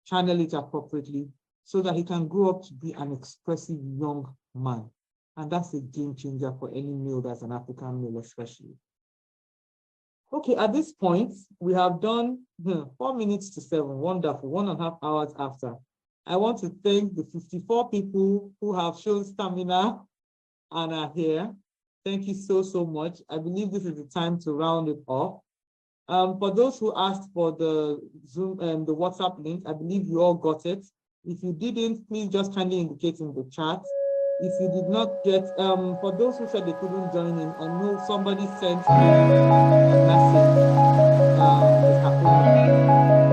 channel it appropriately so that he can grow up to be an expressive young man. And that's a game changer for any male that's an African male, especially. Okay, at this point, we have done 4 minutes to 7. Wonderful, 1.5 hours after. I want to thank the 54 people who have shown stamina and are here. Thank you so much. I believe this is the time to round it off. For those who asked for the Zoom and the WhatsApp link, I believe you all got it. If you didn't, please just kindly indicate in the chat. If you did not get, for those who said they couldn't join in, I know somebody sent me a message this afternoon.